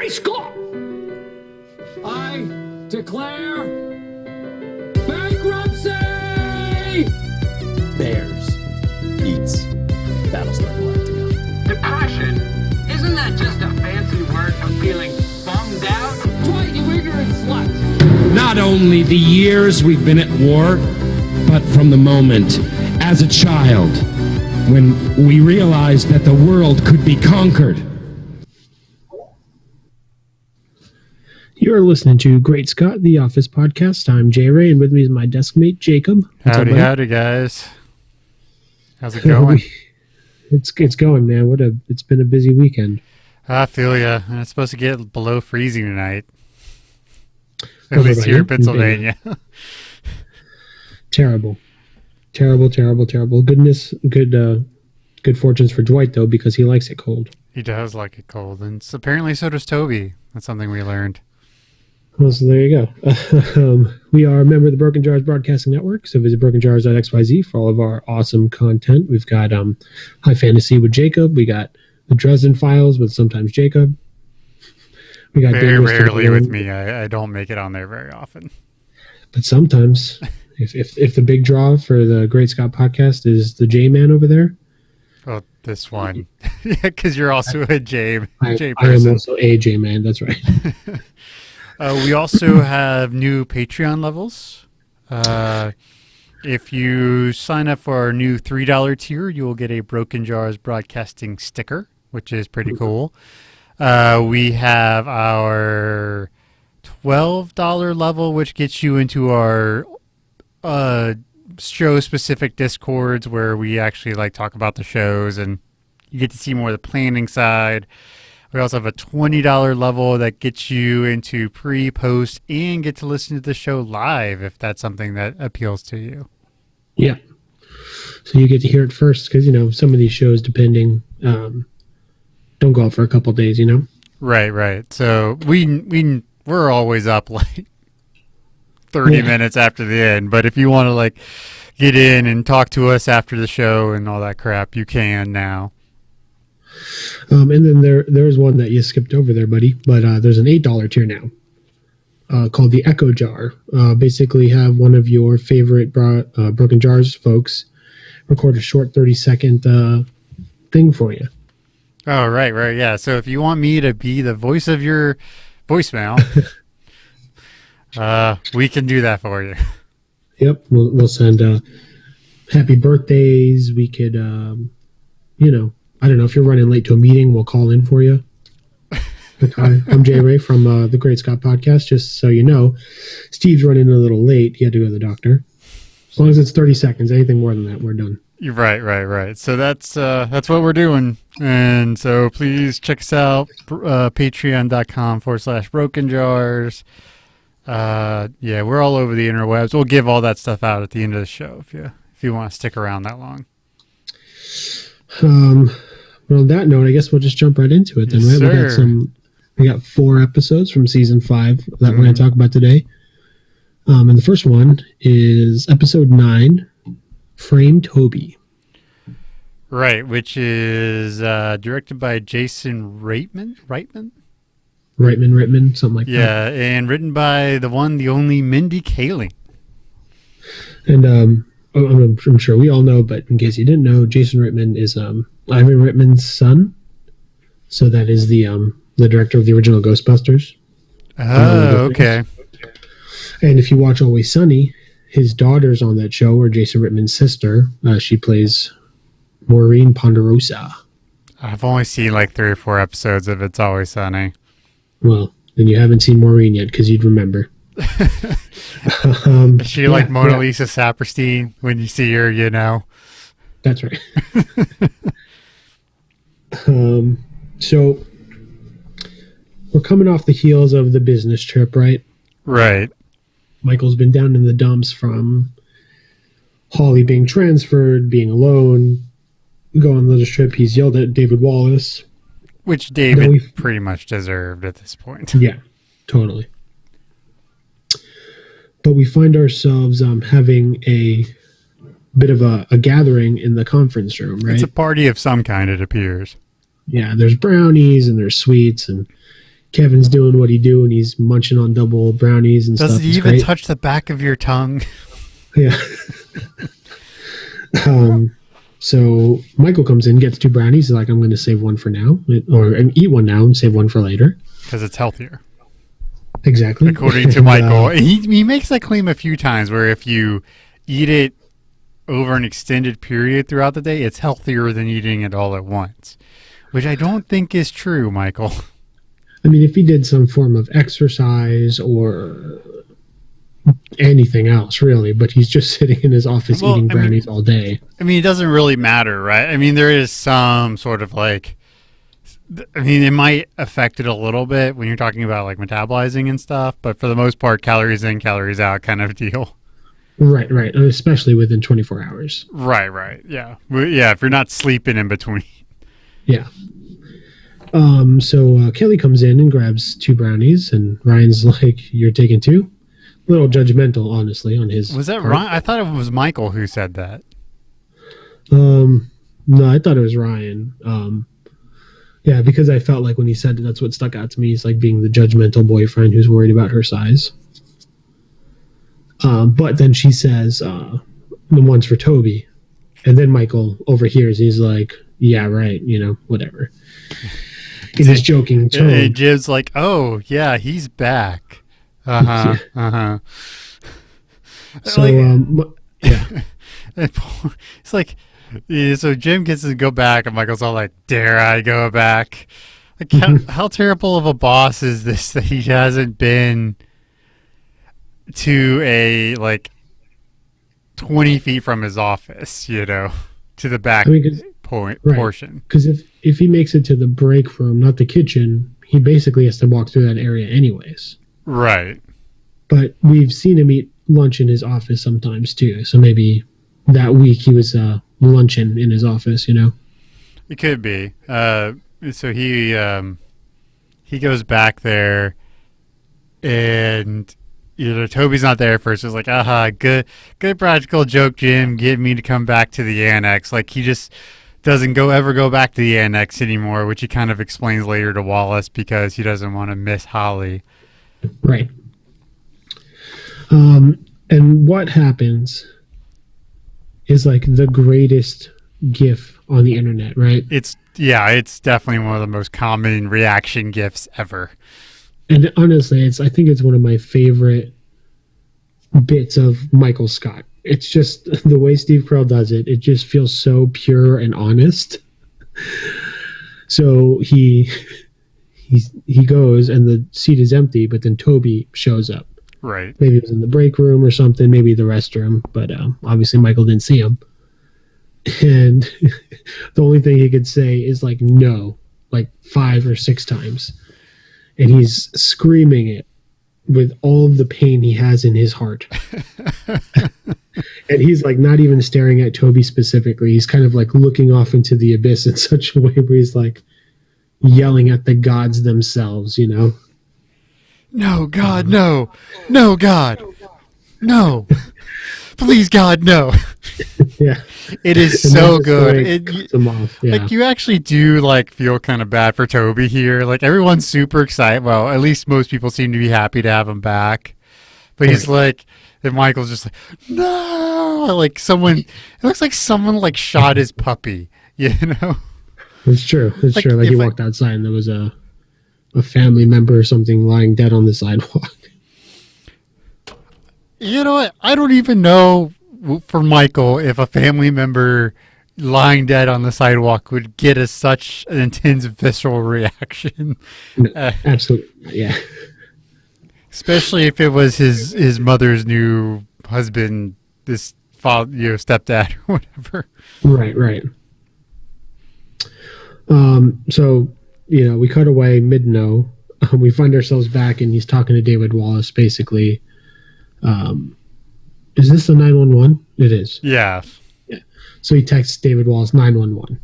Great Scott! I declare bankruptcy! Bears beats Battlestar Galactica. Depression? Isn't that just a fancy word for feeling bummed out? Dwight, you ignorant slut! Not only the years we've been at war, but from the moment, as a child, when we realized that the world could be conquered. You're listening to Great Scott, the Office Podcast. I'm Jay Ray, and with me is my desk mate, Jacob. Howdy, guys. How's it going? It's going, man. It's been a busy weekend. I feel ya. And it's supposed to get below freezing tonight. At least here in Pennsylvania. Terrible. Good fortunes for Dwight, though, because he likes it cold. He does like it cold. And apparently so does Toby. That's something we learned. Well, so there you go. We are a member of the Broken Jars Broadcasting Network, so visit brokenjars.xyz for all of our awesome content. We've got High Fantasy with Jacob. We got the Dresden Files with sometimes Jacob. We got very rarely with me. I don't make it on there very often. But sometimes, if the big draw for the Great Scott podcast is the J-Man over there. Oh, this one. Yeah, because you're also a J person. I am also a J-Man, that's right. We also have new Patreon levels. If you sign up for our new $3 tier, you will get a Broken Jars Broadcasting sticker, which is pretty cool. We have our $12 level, which gets you into our show-specific Discords where we actually talk about the shows, and you get to see more of the planning side. We also have a $20 level that gets you into pre, post, and get to listen to the show live if that's something that appeals to you. Yeah. So you get to hear it first because, some of these shows, depending, don't go out for a couple days, Right. So we're always up 30 minutes after the end. But if you want to get in and talk to us after the show and all that crap, you can now. And then there's one that you skipped over there, buddy. But there's an $8 tier now called the Echo Jar. Basically have one of your favorite Broken Jars folks record a short 30-second thing for you. Oh, right, yeah. So if you want me to be the voice of your voicemail, we can do that for you. Yep, we'll send happy birthdays. We could, I don't know, if you're running late to a meeting, we'll call in for you. I'm Jay Ray from the Great Scott Podcast. Just so you know, Steve's running a little late. He had to go to the doctor. As long as it's 30 seconds, anything more than that, we're done. You're right. So that's what we're doing. And so please check us out, patreon.com/Broken Jars. Yeah, we're all over the interwebs. We'll give all that stuff out at the end of the show if you want to stick around that long. Well, on that note, I guess we'll just jump right into it then, yes, right? Sir. We got 4 episodes from season 5 that we're going to talk about today. And the first one is episode 9, Frame Toby. Right, which is directed by Jason Reitman, something like that. Yeah, and written by the one, the only Mindy Kaling. And I'm sure we all know, but in case you didn't know, Jason Reitman is Ivan Reitman's son. So that is the director of the original Ghostbusters. Oh, okay. And if you watch Always Sunny, his daughter's on that show, or Jason Reitman's sister. She plays Maureen Ponderosa. I've only seen 3 or 4 episodes of It's Always Sunny. Well, then you haven't seen Maureen yet, because you'd remember. Is she Mona Lisa Saperstein when you see her, That's right. So we're coming off the heels of the business trip, right? Right. Michael's been down in the dumps from Holly being transferred, being alone, going on this trip. He's yelled at David Wallace. Which David pretty much deserved at this point. Yeah, totally. But we find ourselves having a bit of a gathering in the conference room, right? It's a party of some kind, it appears. Yeah, there's brownies and there's sweets and Kevin's doing what he do, and he's munching on double brownies and Does stuff. it It's even great. touch the back of your tongue? Yeah. So Michael comes in, gets 2 brownies. He's like, I'm going to save one for now, or eat one now and save one for later. Because it's healthier. Exactly. According to And, Michael. He makes that claim a few times where if you eat it over an extended period throughout the day, it's healthier than eating it all at once. Which I don't think is true, Michael. I mean, if he did some form of exercise or anything else, really, but he's just sitting in his office eating brownies all day. I mean, it doesn't really matter, right? I mean, there is some sort of like, I mean, it might affect it a little bit when you're talking about like metabolizing and stuff, but for the most part, calories in, calories out kind of deal. Right, and especially within 24 hours. Right, yeah. Yeah, if you're not sleeping in between. Yeah. So Kelly comes in and grabs 2 brownies, and Ryan's like, "You're taking 2?" A little judgmental, honestly, on his. Was that part. Ryan? I thought it was Michael who said that. No, I thought it was Ryan. Yeah, because I felt like when he said it, that's what stuck out to me. He's like being the judgmental boyfriend who's worried about her size. But then she says, the one's for Toby. And then Michael overhears. He's like, yeah, right, whatever. In his joking tone. And Jim's like, oh, yeah, he's back. Uh-huh. So, yeah. It's like, yeah, so Jim gets to go back, and Michael's all like, dare I go back? Like, how terrible of a boss is this that he hasn't been to a, like, 20 feet from his office, to the back portion. Because if he makes it to the break room, not the kitchen, he basically has to walk through that area anyways. Right. But we've seen him eat lunch in his office sometimes too. So maybe that week he was lunching in his office, It could be. So he goes back there, and Toby's not there first. It's like, good practical joke, Jim. Get me to come back to the annex. Like, he just doesn't ever go back to the annex anymore, which he kind of explains later to Wallace because he doesn't want to miss Holly. Right. And what happens is like the greatest GIF on the internet, right? It's definitely one of the most common reaction GIFs ever. And honestly, I think it's one of my favorite bits of Michael Scott. It's just the way Steve Carell does it. It just feels so pure and honest. So he goes and the seat is empty, but then Toby shows up. Right. Maybe it was in the break room or something, maybe the restroom, but obviously Michael didn't see him. And the only thing he could say is like, no, like 5 or 6 times. And he's screaming it with all of the pain he has in his heart. And he's like not even staring at Toby specifically. He's kind of like looking off into the abyss in such a way where he's like yelling at the gods themselves, No, God, no. No, God. No. Please, God, no. Yeah. It is And so then good. cuts him off. Yeah. Like, you actually do, like, feel kind of bad for Toby here. Like, everyone's super excited. Well, at least most people seem to be happy to have him back. But he's like, and Michael's just like, no. Like, it looks like someone, like, shot his puppy, It's true. It's Like, true. Like he if walked outside and there was a family member or something lying dead on the sidewalk. You know what? I don't even know for Michael if a family member lying dead on the sidewalk would get such an intense visceral reaction. Absolutely. Yeah. Especially if it was his mother's new husband, this father, stepdad or whatever. Right. So, we cut away mid-no. We find ourselves back and he's talking to David Wallace basically. Is this the 911? It is. Yeah. So he texts David Wallace 911.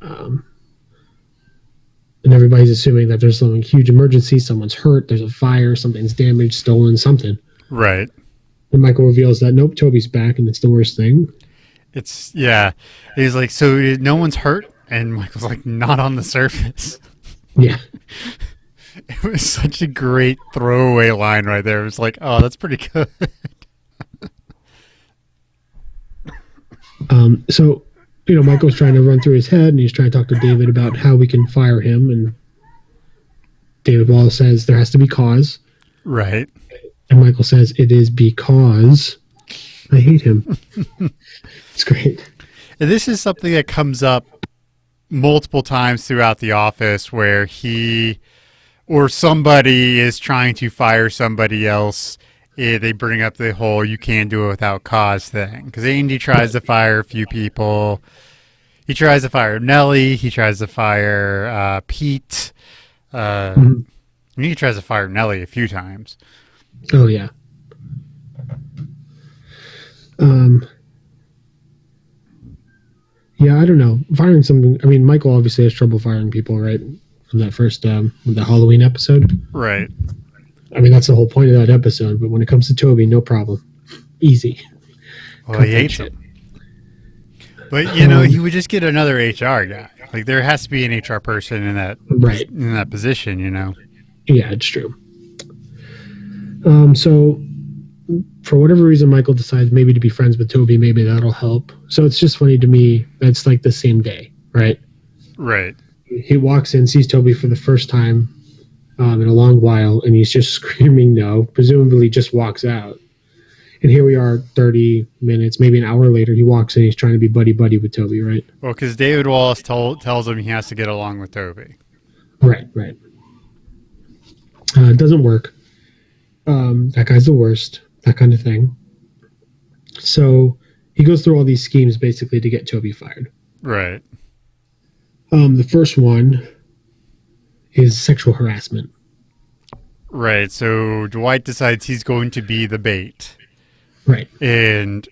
And everybody's assuming that there's some huge emergency, someone's hurt, there's a fire, something's damaged, stolen, something. Right. And Michael reveals that, nope, Toby's back, and it's the worst thing. He's like, so no one's hurt? And Michael's like, not on the surface. Yeah. was such a great throwaway line right there. It was like, oh, that's pretty good. So, Michael's trying to run through his head, and he's trying to talk to David about how we can fire him. And David Wallace says there has to be cause. Right. And Michael says it is because I hate him. It's great. And this is something that comes up multiple times throughout The Office where he or somebody is trying to fire somebody else. They bring up the whole "you can't do it without cause" thing. Because Andy tries to fire a few people. He tries to fire Nellie. He tries to fire Pete. I mean, he tries to fire Nellie a few times. Oh, yeah. Yeah, I don't know. Firing something. I mean, Michael obviously has trouble firing people, right? From that first, the Halloween episode. Right. I mean, that's the whole point of that episode. But when it comes to Toby, no problem. Easy. Well, he hates him. But, he would just get another HR guy. Like, there has to be an HR person in that position, Yeah, it's true. So, for whatever reason, Michael decides maybe to be friends with Toby. Maybe that'll help. So it's just funny to me that it's like the same day, right? Right. He walks in, sees Toby for the first time in a long while, and he's just screaming no, presumably just walks out. And here we are 30 minutes, maybe an hour later, he walks in, he's trying to be buddy-buddy with Toby, right? Well, because David Wallace tells him he has to get along with Toby. Right. It doesn't work. That guy's the worst, that kind of thing. So he goes through all these schemes basically to get Toby fired. Right. The first one is sexual harassment. Right. So Dwight decides he's going to be the bait. Right. And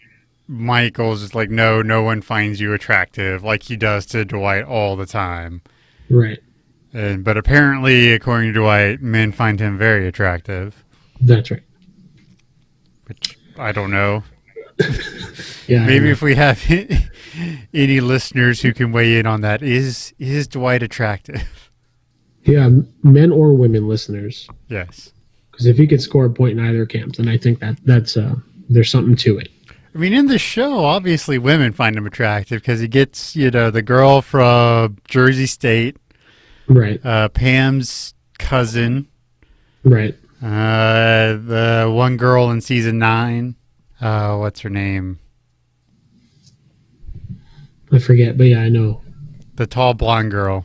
Michael's just like, no one finds you attractive, like he does to Dwight all the time. Right. But apparently, according to Dwight, men find him very attractive. That's right. Which I don't know. Yeah. Maybe if we have any listeners who can weigh in on that, is Dwight attractive? Yeah, men or women listeners. Yes. Because if he could score a point in either camp, then I think that's there's something to it. I mean, in the show, obviously women find him attractive because he gets, the girl from Jersey State. Right. Pam's cousin. Right. The one girl in season 9. What's her name? I forget, but yeah, I know. The tall blonde girl.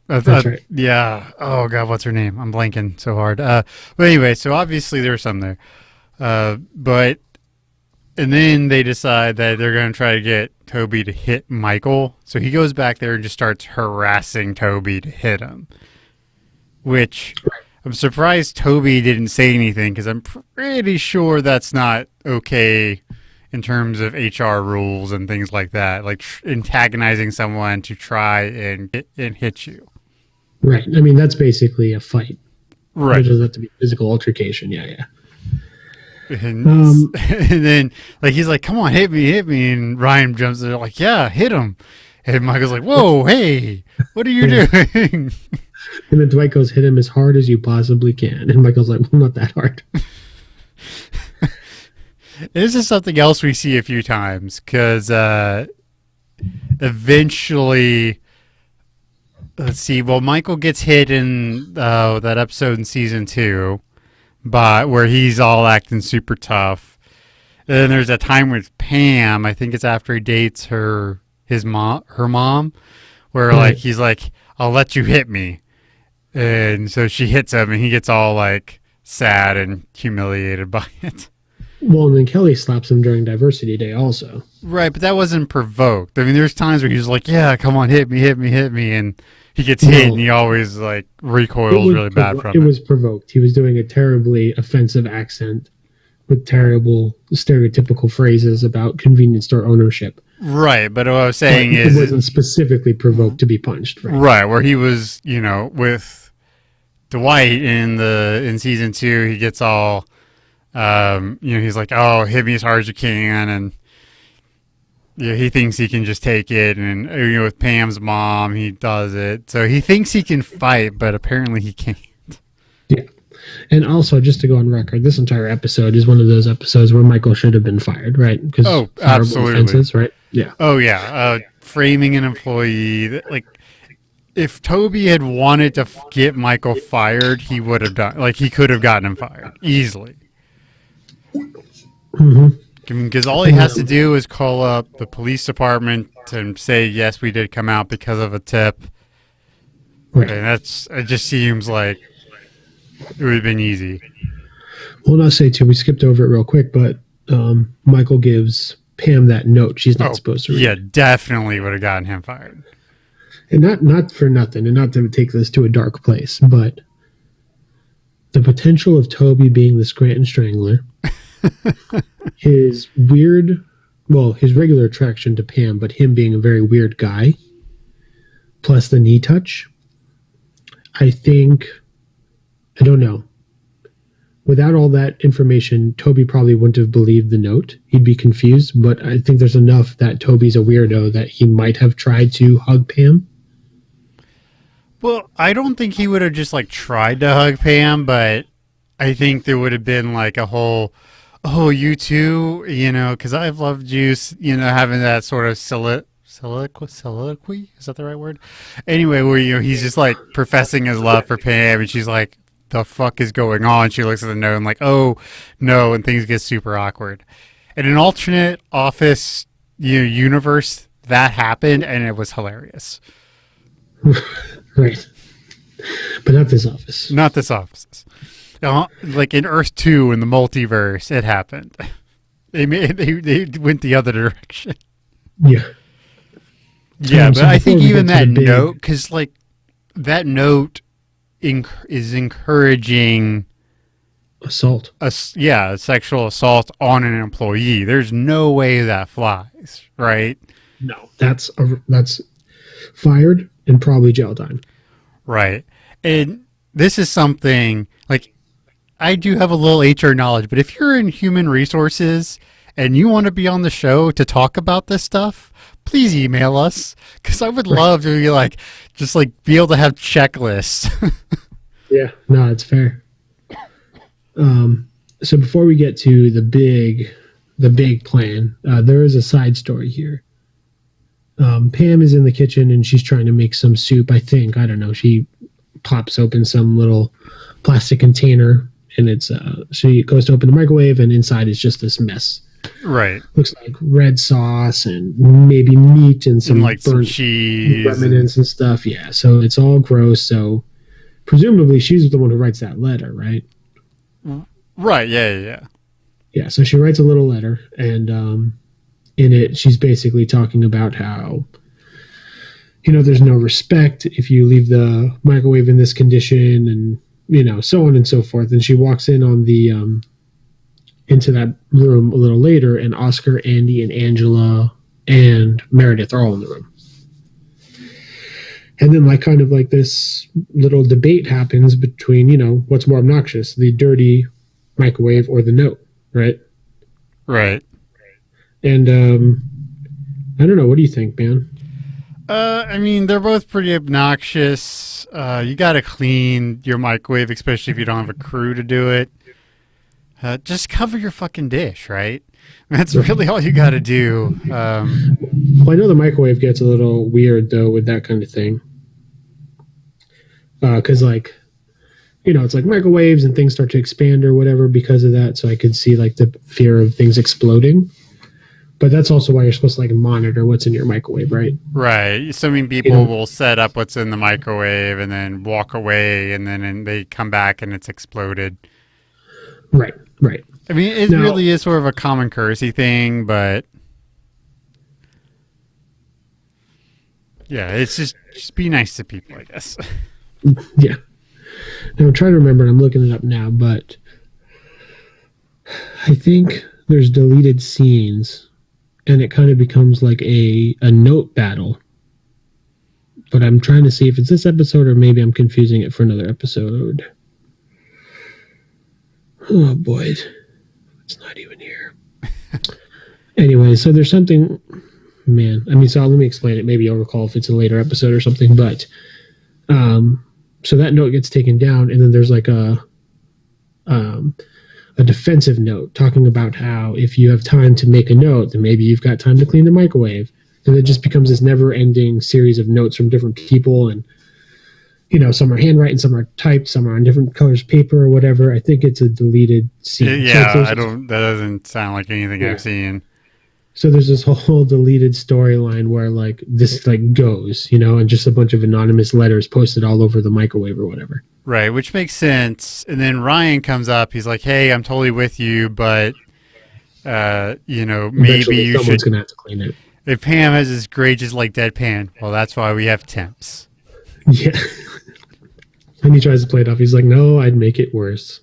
That's right. Yeah. Oh, God, what's her name? I'm blanking so hard. But anyway, so obviously there's some there. And then they decide that they're going to try to get Toby to hit Michael. So he goes back there and just starts harassing Toby to hit him. Which I'm surprised Toby didn't say anything because I'm pretty sure that's not okay in terms of HR rules and things like that. Like antagonizing someone to try and hit you. Right. I mean, that's basically a fight. Right. It doesn't have to be physical altercation. Yeah. And, and then he's like, come on, hit me. And Ryan jumps in like, yeah, hit him. And Michael's like, whoa, hey, what are you doing? And then Dwight goes, hit him as hard as you possibly can. And Michael's like, well, not that hard. This is something else we see a few times because eventually, let's see, well, Michael gets hit in that episode in season 2. But where he's all acting super tough. And then there's a time with Pam, I think it's after he dates her mom, where he's like, I'll let you hit me. And so she hits him and he gets all sad and humiliated by it. Well, and then Kelly slaps him during Diversity Day also. Right, but that wasn't provoked. I mean, there's times where he's like, yeah, come on, hit me. And he gets hit and he always recoils really bad from it. It was provoked. He was doing a terribly offensive accent with terrible stereotypical phrases about convenience store ownership. Right, but what I was saying is... It wasn't specifically provoked to be punched. Right, where he was, with Dwight in season 2, he gets all, he's like, oh, hit me as hard as you can, and he thinks he can just take it, and with Pam's mom, he does it. So he thinks he can fight, but apparently he can't. Yeah. And also, just to go on record, this entire episode is one of those episodes where Michael should have been fired, right? Because Oh, absolutely. offenses, right? Yeah. Oh yeah, framing an employee. Like, if Toby had wanted to get Michael fired, he would have done. Like, he could have gotten him fired easily. Because all he has to do is call up the police department and say, "Yes, we did come out because of a tip." Right. And it just seems like it would have been easy. Well, not say too. We skipped over it real quick, but Michael gives Pam that note she's not supposed to read. Yeah, definitely would have gotten him fired. And not for nothing, and not to take this to a dark place, but the potential of Toby being the Scranton Strangler, his regular attraction to Pam, but him being a very weird guy, plus the knee touch, I don't know. Without all that information, Toby probably wouldn't have believed the note. He'd be confused, but I think there's enough that Toby's a weirdo that he might have tried to hug Pam. Well, I don't think he would have just tried to hug Pam, but I think there would have been a whole, "Oh, you too," because I've loved you, having that sort of soliloquy. Is that the right word? Anyway, where he's just professing his love for Pam, and she's like, "The fuck is going on?" She looks at the note and "Oh no," and things get super awkward. In an alternate office universe, that happened, and it was hilarious. Right. But not this office. Not this office. In Earth 2 in the multiverse, it happened. They went the other direction. Yeah. Yeah, but I think even that big note, because that note is encouraging assault. A sexual assault on an employee. There's no way that flies, right? No, that's fired and probably jail time. Right. And this is something I do have a little HR knowledge, but if you're in human resources and you want to be on the show to talk about this stuff, please email us, because I would love to be be able to have checklists. Yeah, no, it's fair. So before we get to the big plan, there is a side story here. Pam is in the kitchen and she's trying to make some soup. I don't know. She pops open some little plastic container, and she goes to open the microwave, and inside is just this mess. Right. Looks like red sauce and maybe meat and some burnt some cheese remnants and stuff. Yeah, so it's all gross. So presumably she's the one who writes that letter, right? Right. Yeah. Yeah. So she writes a little letter, and in it, she's basically talking about how, there's no respect if you leave the microwave in this condition, and, so on and so forth. And she walks in on into that room a little later, and Oscar, Andy, and Angela, and Meredith are all in the room. And then this little debate happens between, what's more obnoxious, the dirty microwave or the note, right? Right. And I don't know. What do you think, man? They're both pretty obnoxious. You got to clean your microwave, especially if you don't have a crew to do it. Just cover your fucking dish, right? That's really all you got to do. Well, I know the microwave gets a little weird, though, with that kind of thing. Because, it's like microwaves and things start to expand or whatever because of that. So I could see, the fear of things exploding. But that's also why you're supposed to monitor what's in your microwave, right? Right. So people will set up what's in the microwave and then walk away, and then they come back and it's exploded. Right. It really is sort of a common courtesy thing, but yeah, it's just be nice to people, I guess. Yeah. Now I'm trying to remember, and I'm looking it up now, but I think there's deleted scenes, and it kind of becomes like a note battle. But I'm trying to see if it's this episode, or maybe I'm confusing it for another episode. Oh boy, it's not even here. Anyway, so there's something, man. So let me explain it. Maybe you'll recall if it's a later episode or something. But so that note gets taken down, and then there's a defensive note talking about how if you have time to make a note, then maybe you've got time to clean the microwave. And it just becomes this never-ending series of notes from different people, and some are handwritten, some are typed, some are on different colors of paper or whatever. I think it's a deleted scene. Yeah, that doesn't sound like anything I've seen. So there's this whole deleted storyline where like this like goes, and just a bunch of anonymous letters posted all over the microwave or whatever. Right, which makes sense. And then Ryan comes up. He's like, "Hey, I'm totally with you, but maybe Eventually you someone's should." gonna have to clean it. If Pam has this grade just like deadpan, well, that's why we have temps. Yeah. And he tries to play it off. He's like, "No, I'd make it worse."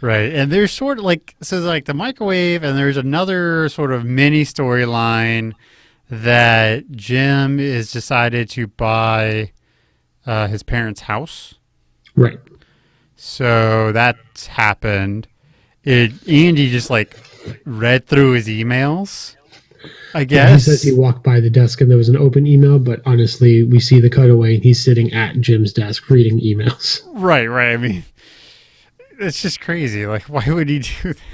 Right, and there's sort of like the microwave, and there's another sort of mini storyline that Jim is decided to buy his parents' house. Right. So that's happened. Andy just like read through his emails, I guess. Yeah, he says he walked by the desk and there was an open email, but honestly, we see the cutaway and he's sitting at Jim's desk reading emails. Right. I mean, it's just crazy. Like, why would he do that?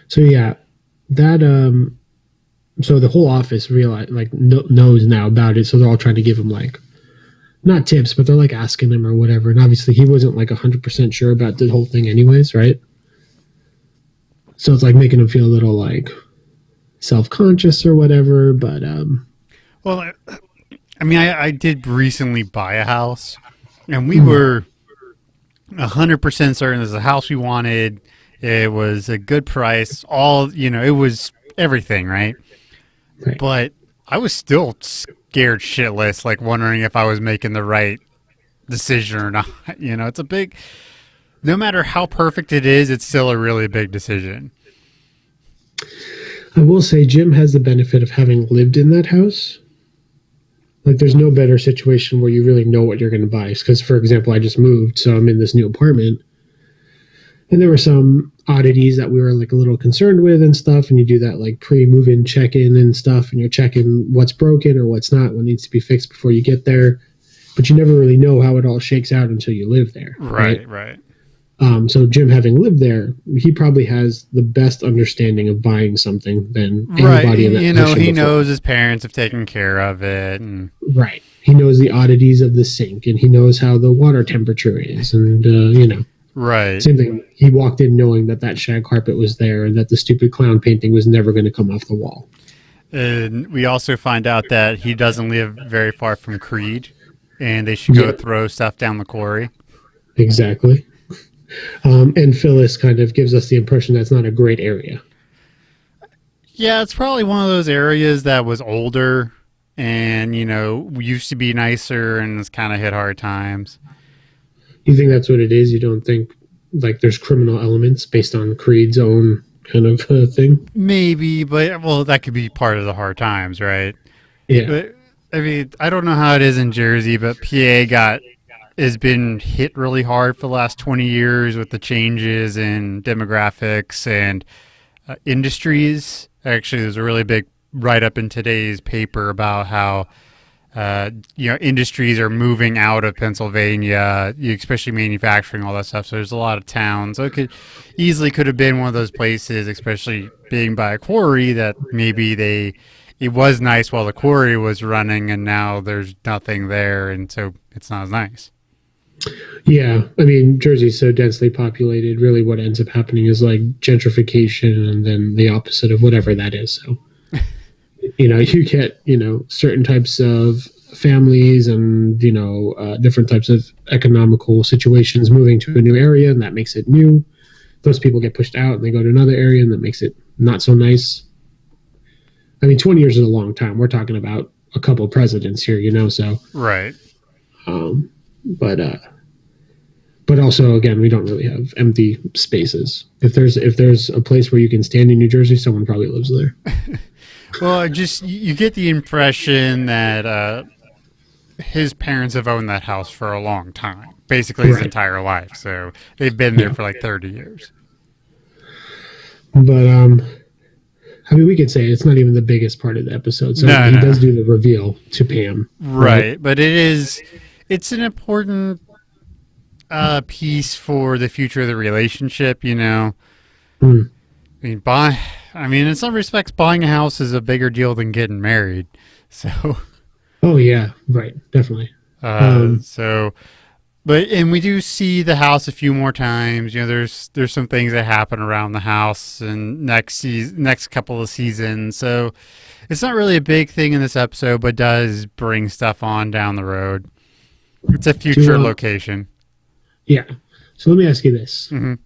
So yeah, that so the whole office knows now about it, so they're all trying to give him like not tips, but they're like asking him or whatever. And obviously he wasn't like 100% sure about the whole thing anyways, right? So it's like making him feel a little like self-conscious or whatever, but well, I mean, I did recently buy a house, and we were 100% certain this is the house we wanted. It was a good price. It was everything, right? But I was still scared shitless, like wondering if I was making the right decision or not. It's a big, no matter how perfect it is, it's still a really big decision. I will say Jim has the benefit of having lived in that house. Like, there's no better situation where you really know what you're going to buy. Because, for example, I just moved, so I'm in this new apartment. And there were some oddities that we were like a little concerned with and stuff. And you do that like pre-move-in check-in and stuff. And you're checking what's broken or what's not, what needs to be fixed before you get there. But you never really know how it all shakes out until you live there. Right. So Jim, having lived there, he probably has the best understanding of buying something than anybody in that position he before. knows his parents have taken care of it. And... Right. He knows the oddities of the sink, and he knows how the water temperature is, and, Right. Same thing. He walked in knowing that shag carpet was there and that the stupid clown painting was never going to come off the wall. And we also find out that he doesn't live very far from Creed, and they should go throw stuff down the quarry. Exactly. And Phyllis kind of gives us the impression that's not a great area. Yeah, it's probably one of those areas that was older and, used to be nicer and it's kind of hit hard times. You think that's what it is? You don't think like there's criminal elements based on Creed's own kind of thing? Maybe, but that could be part of the hard times, right? Yeah. But I mean, I don't know how it is in Jersey, but PA has been hit really hard for the last 20 years with the changes in demographics and industries. Actually, there's a really big write-up in today's paper about how industries are moving out of Pennsylvania, especially manufacturing, all that stuff. So there's a lot of towns. So it could have been one of those places, especially being by a quarry, that maybe it was nice while the quarry was running and now there's nothing there. And so it's not as nice. Yeah. I mean, Jersey's so densely populated. Really what ends up happening is like gentrification and then the opposite of whatever that is. So, you get, certain types of families and, different types of economical situations moving to a new area, and that makes it new. Those people get pushed out and they go to another area, and that makes it not so nice. I mean, 20 years is a long time. We're talking about a couple of presidents here, so. Right. But also, again, we don't really have empty spaces. If there's a place where you can stand in New Jersey, someone probably lives there. Well, you get the impression that his parents have owned that house for a long time, basically his entire life. So they've been there for like 30 years. But I mean, we could say it's not even the biggest part of the episode. So No, he no. does do the reveal to Pam. Right, but it's an important piece for the future of the relationship, you know. Mm. I mean, in some respects, buying a house is a bigger deal than getting married. So, Oh, yeah. Right. Definitely. and we do see the house a few more times. You know, there's some things that happen around the house and next couple of seasons. So it's not really a big thing in this episode, but does bring stuff on down the road. It's a future location. Yeah. So let me ask you this. Mhm.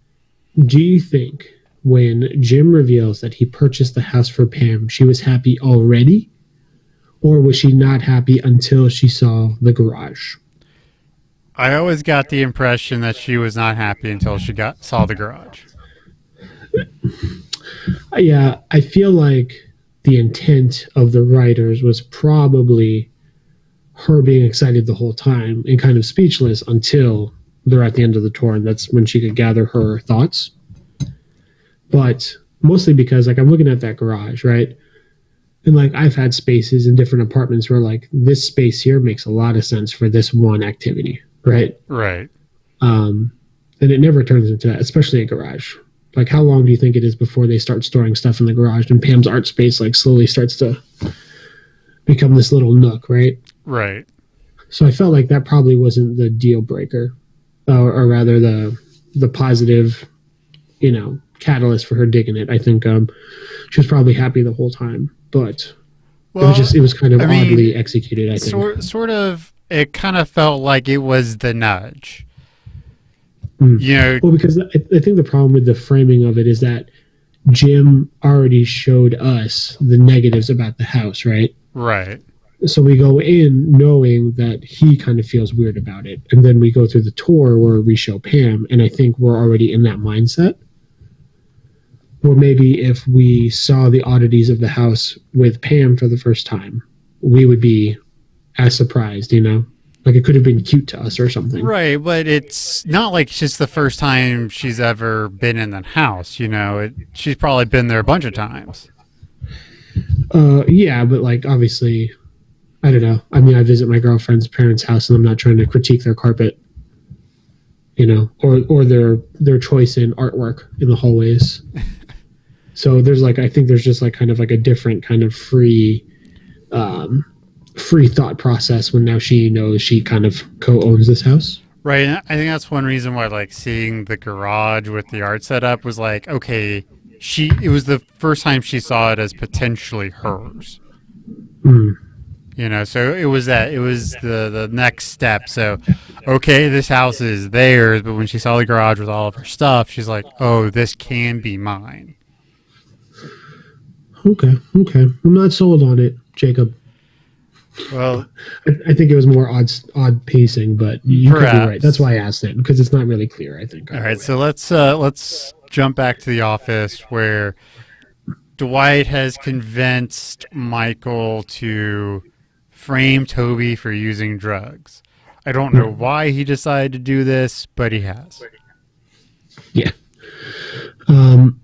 Do you think when Jim reveals that he purchased the house for Pam, she was happy already? Or was she not happy until she saw the garage? I always got the impression that she was not happy until she saw the garage. Yeah, I feel like the intent of the writers was probably her being excited the whole time and kind of speechless until they're at the end of the tour, and that's when she could gather her thoughts. But mostly because, like, I'm looking at that garage, right? And, like, I've had spaces in different apartments where, like, this space here makes a lot of sense for this one activity, right? Right. And it never turns into that, especially a garage. Like, how long do you think it is before they start storing stuff in the garage and Pam's art space, like, slowly starts to become this little nook, right? Right. So I felt like that probably wasn't the deal breaker, or rather the positive, you know, catalyst for her digging it. I think she was probably happy the whole time, but it was kind of oddly executed, I think. Sort of, it kind of felt like it was the nudge. Mm. You know, well, because I think the problem with the framing of it is that Jim already showed us the negatives about the house, right? right. So we go in knowing that he kind of feels weird about it. And then we go through the tour where we show Pam, and I think we're already in that mindset. Or maybe if we saw the oddities of the house with Pam for the first time, we would be as surprised, you know? Like it could have been cute to us or something. Right, but it's not like it's just the first time she's ever been in the house, you know. She's probably been there a bunch of times. Yeah, but like obviously, I don't know. I mean, I visit my girlfriend's parents' house, and I'm not trying to critique their carpet, you know, or their choice in artwork in the hallways. So there's like, I think there's just like kind of like a different kind of free thought process when now she knows she kind of co-owns this house. Right, and I think that's one reason why like seeing the garage with the art setup was like, okay, it was the first time she saw it as potentially hers. Mm. You know, so it was the next step. So, okay, this house is theirs, but when she saw the garage with all of her stuff, she's like, oh, this can be mine. Okay. I'm not sold on it, Jacob. Well, I think it was more odd pacing, but you could be perhaps. right. That's why I asked it, because it's not really clear, I think. All right, so let's jump back to the office where Dwight has convinced Michael to frame Toby for using drugs. I don't know why he decided to do this, but he has. Yeah. And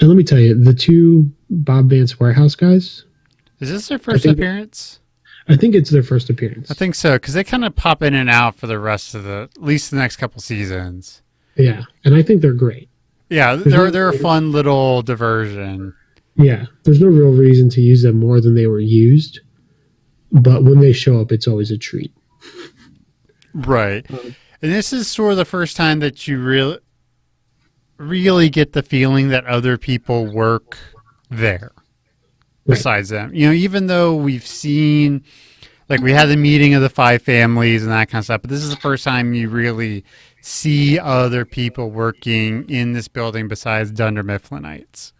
let me tell you, the two Bob Vance Warehouse guys, Is this their first appearance? I think it's their first appearance. I think so, because they kind of pop in and out for the rest of at least the next couple seasons. Yeah, and I think they're great. Yeah, they're a fun little diversion. Yeah, there's no real reason to use them more than they were used, but when they show up, it's always a treat. Right. And this is sort of the first time that you really get the feeling that other people work there besides them. You know, even though we've seen, like we had the meeting of the 5 families and that kind of stuff, but this is the first time you really see other people working in this building besides Dunder Mifflinites.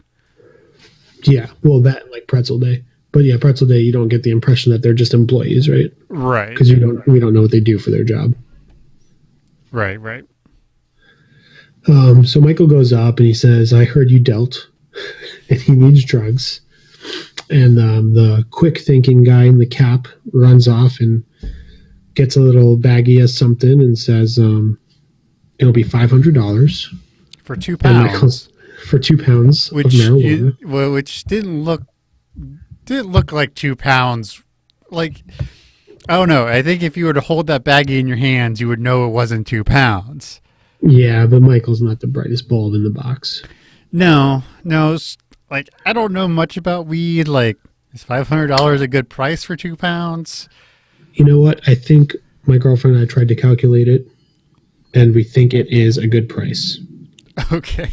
Yeah, well, that like Pretzel Day. But yeah, Pretzel Day, you don't get the impression that they're just employees, right? Right. Because we don't know what they do for their job. Right. So Michael goes up and he says, I heard you dealt, and he needs drugs. And the quick thinking guy in the cap runs off and gets a little baggie of something and says, it'll be $500. For £2. for 2 pounds of marijuana. Which didn't look like 2 pounds. Like, I don't know. I think if you were to hold that baggie in your hands, you would know it wasn't 2 pounds. Yeah, but Michael's not the brightest bulb in the box. No. Like, I don't know much about weed. Like, is $500 a good price for 2 pounds? You know what? I think my girlfriend and I tried to calculate it, and we think it is a good price. Okay.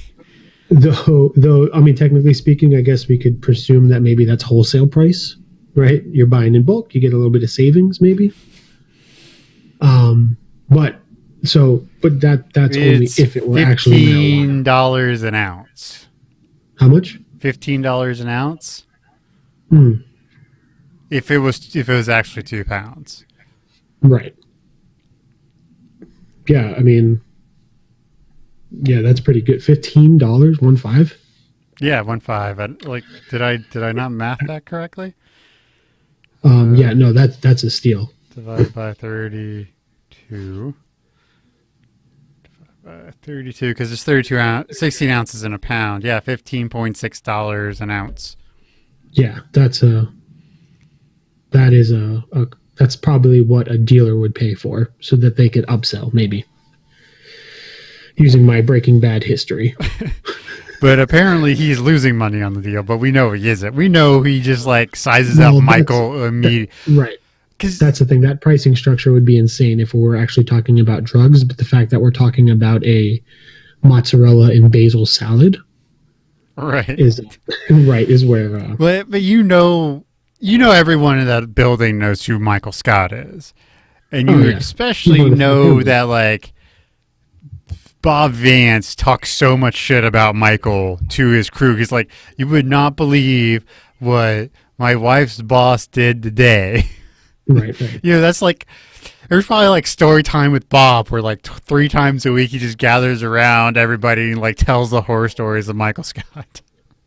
Though, I mean, technically speaking, I guess we could presume that maybe that's wholesale price, right? You're buying in bulk, you get a little bit of savings, maybe. But that's only if it were actually marijuana. $15 an ounce. How much? $15 an ounce. If it was actually 2 pounds. Right. Yeah, I mean, yeah, that's pretty good. $15, 1.5. Yeah, 1.5. Like, did I not math that correctly? Yeah, no, that's a steal. Divided by 32. 32, because it's 16 ounces in a pound. Yeah, $15.6 an ounce. Yeah, that's probably what a dealer would pay for, so that they could upsell, maybe. Using my Breaking Bad history. But apparently he's losing money on the deal, but we know he isn't. We know he just like sizes up Michael immediately. Right. That's the thing. That pricing structure would be insane if we were actually talking about drugs, but the fact that we're talking about a mozzarella and basil salad is where but you know everyone in that building knows who Michael Scott is. And you especially know that like Bob Vance talks so much shit about Michael to his crew. He's like, you would not believe what my wife's boss did today. Right. You know, that's like, there's probably like story time with Bob where like 3 times a week he just gathers around everybody and like tells the horror stories of Michael Scott.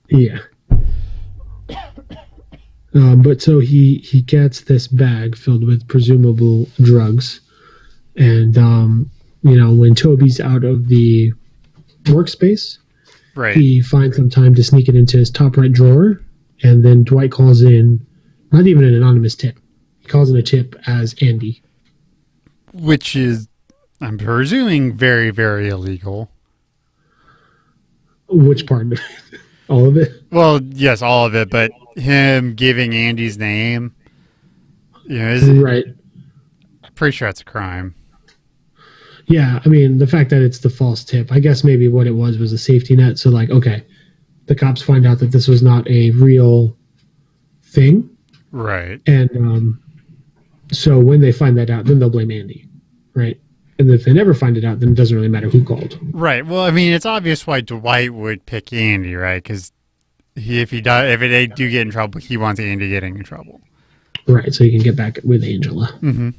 Yeah. But so he gets this bag filled with presumable drugs. And, when Toby's out of the workspace, right, he finds some time to sneak it into his top right drawer. And then Dwight calls in, not even an anonymous tip. He calls in a tip as Andy. Which is, I'm presuming, very, very illegal. Which part? All of it? Well, yes, all of it, but him giving Andy's name, right. I'm pretty sure that's a crime. Yeah, I mean, the fact that it's the false tip, I guess maybe what it was a safety net. So, like, okay, the cops find out that this was not a real thing. Right. And so when they find that out, then they'll blame Andy, right? And if they never find it out, then it doesn't really matter who called. Right. Well, I mean, it's obvious why Dwight would pick Andy, right? Because if they do get in trouble, he wants Andy getting in trouble. Right, so he can get back with Angela. Mm-hmm.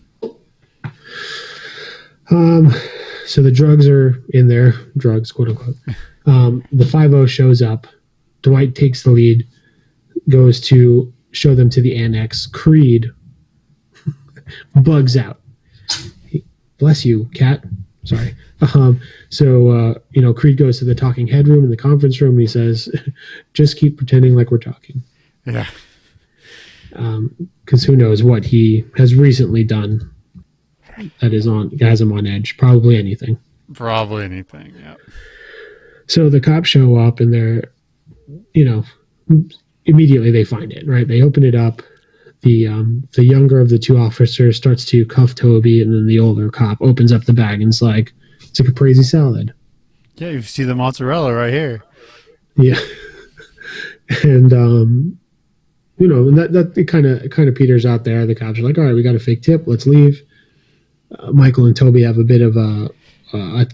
So the drugs are in there, drugs, quote unquote. The 5-0 shows up. Dwight takes the lead, goes to show them to the annex. Creed bugs out. Bless you, cat. Sorry. Creed goes to the talking head room in the conference room. And he says, just keep pretending like we're talking. Yeah. Because who knows what he has recently done that has him on edge. Probably anything. Yeah. So the cops show up and they're, immediately they find it, right? They open it up. The younger of the 2 officers starts to cuff Toby, and then the older cop opens up the bag and it's like a caprese salad. Yeah, you see the mozzarella right here. Yeah. And that it kind of peters out there. The cops are like, all right, we got a fake tip, let's leave. Michael and Toby have a bit of a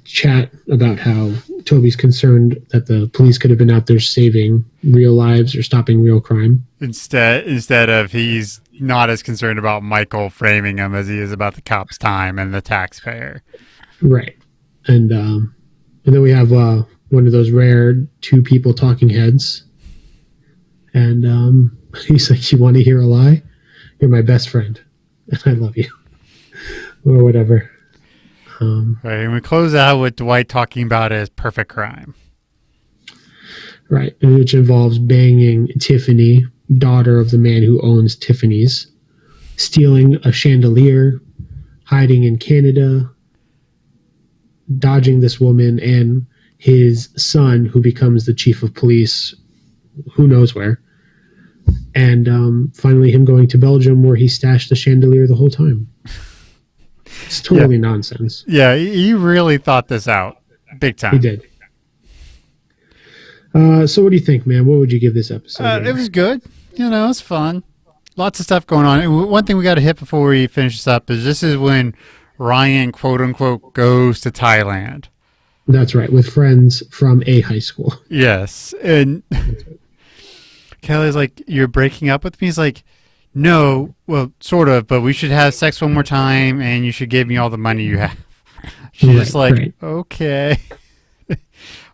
chat about how Toby's concerned that the police could have been out there saving real lives or stopping real crime. Instead of he's not as concerned about Michael framing him as he is about the cop's time and the taxpayer. Right. And then we have one of those rare 2 people talking heads. And he's like, you want to hear a lie? You're my best friend. And I love you. Or whatever. Right, and we close out with Dwight talking about his perfect crime. right, which involves banging Tiffany, daughter of the man who owns Tiffany's, stealing a chandelier, hiding in Canada, dodging this woman and his son, who becomes the chief of police, who knows where, and finally him going to Belgium, where he stashed the chandelier the whole time. It's totally nonsense. Yeah, he really thought this out big time. He did. So what do you think, man? What would you give this episode? It was good. You know, it's fun. Lots of stuff going on. And one thing we got to hit before we finish this up is this is when Ryan, quote unquote, goes to Thailand. That's right, with friends from a high school. Yes. And Kelly's like, you're breaking up with me? He's like, no, well, sort of, but we should have sex one more time and you should give me all the money you have. She's just like, okay.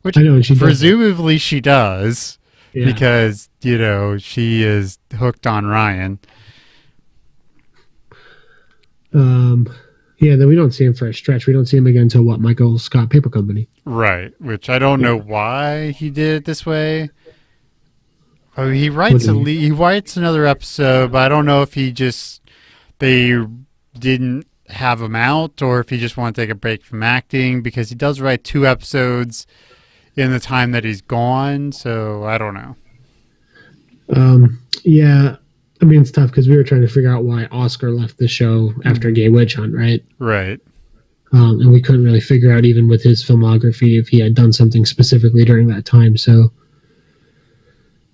Which I know, and she presumably she does. Yeah. Because, you know, she is hooked on Ryan. Yeah, then we don't see him for a stretch. We don't see him again until what? Michael Scott Paper Company. Right, which I don't know why he did it this way. Oh, he writes he writes another episode, but I don't know if they didn't have him out or if he just wanted to take a break from acting, because he does write 2 episodes in the time that he's gone, so I don't know. Yeah, I mean, it's tough because we were trying to figure out why Oscar left the show after Gay Witch Hunt, right? Right. And we couldn't really figure out, even with his filmography, if he had done something specifically during that time. So,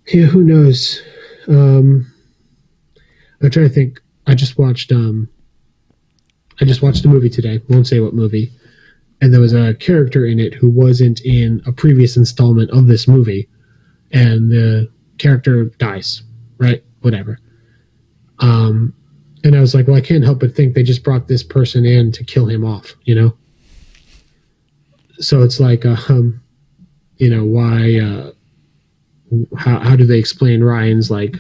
yeah, who knows? I'm trying to think. I just watched a movie today. Won't say what movie. And there was a character in it who wasn't in a previous installment of this movie, and the character dies. Right? Whatever. And I was like, well, I can't help but think they just brought this person in to kill him off, you know? So it's like, you know, why, how do they explain Ryan's, like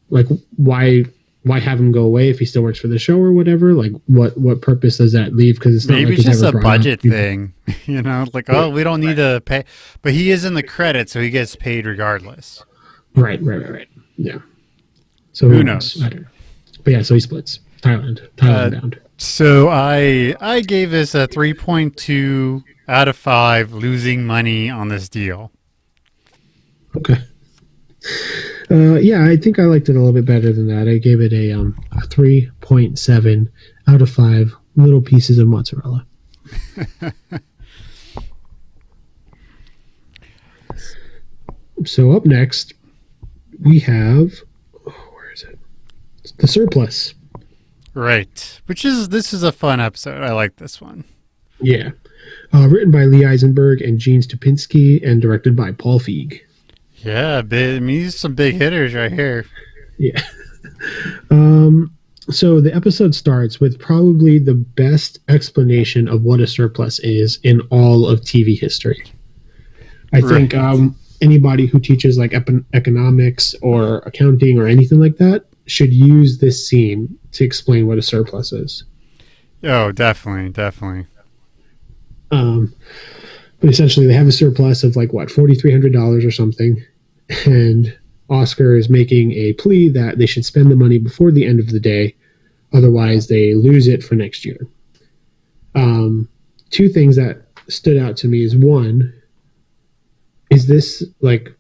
why have him go away if he still works for the show or whatever? Like, what purpose does that leave? Because it's not maybe like it's just ever a brought budget up. thing, you know, like, oh, we don't need to pay, but he is in the credits, so he gets paid regardless. Right. Yeah. So who knows? I don't know. But yeah, so he splits. Thailand bound. So I gave this a 3.2 out of 5, losing money on this deal. Okay. Yeah, I think I liked it a little bit better than that. I gave it a 3.7 out of 5 little pieces of mozzarella. So up next, we have, where is it? The Surplus. Right. This is a fun episode. I like this one. Yeah. Written by Lee Eisenberg and Gene Stupinski and directed by Paul Feig. Yeah, I mean, these are some big hitters right here. Yeah. So the episode starts with probably the best explanation of what a surplus is in all of TV history. I think anybody who teaches like economics or accounting or anything like that should use this scene to explain what a surplus is. Oh, definitely. But essentially they have a surplus of like what, $4,300 or something, and Oscar is making a plea that they should spend the money before the end of the day, otherwise they lose it for next year. 2 things that stood out to me is, one, is this like,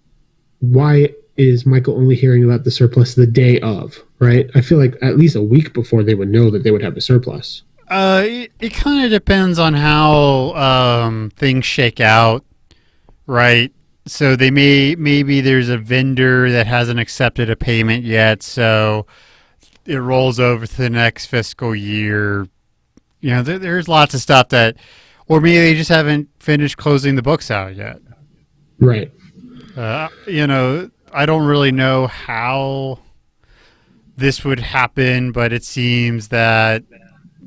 why is Michael only hearing about the surplus the day of, right? I feel like at least a week before they would know that they would have a surplus. It kind of depends on how things shake out, right? So maybe there's a vendor that hasn't accepted a payment yet, so it rolls over to the next fiscal year. You know, there's lots of stuff that, or maybe they just haven't finished closing the books out yet. Right. You know, I don't really know how this would happen, but it seems that,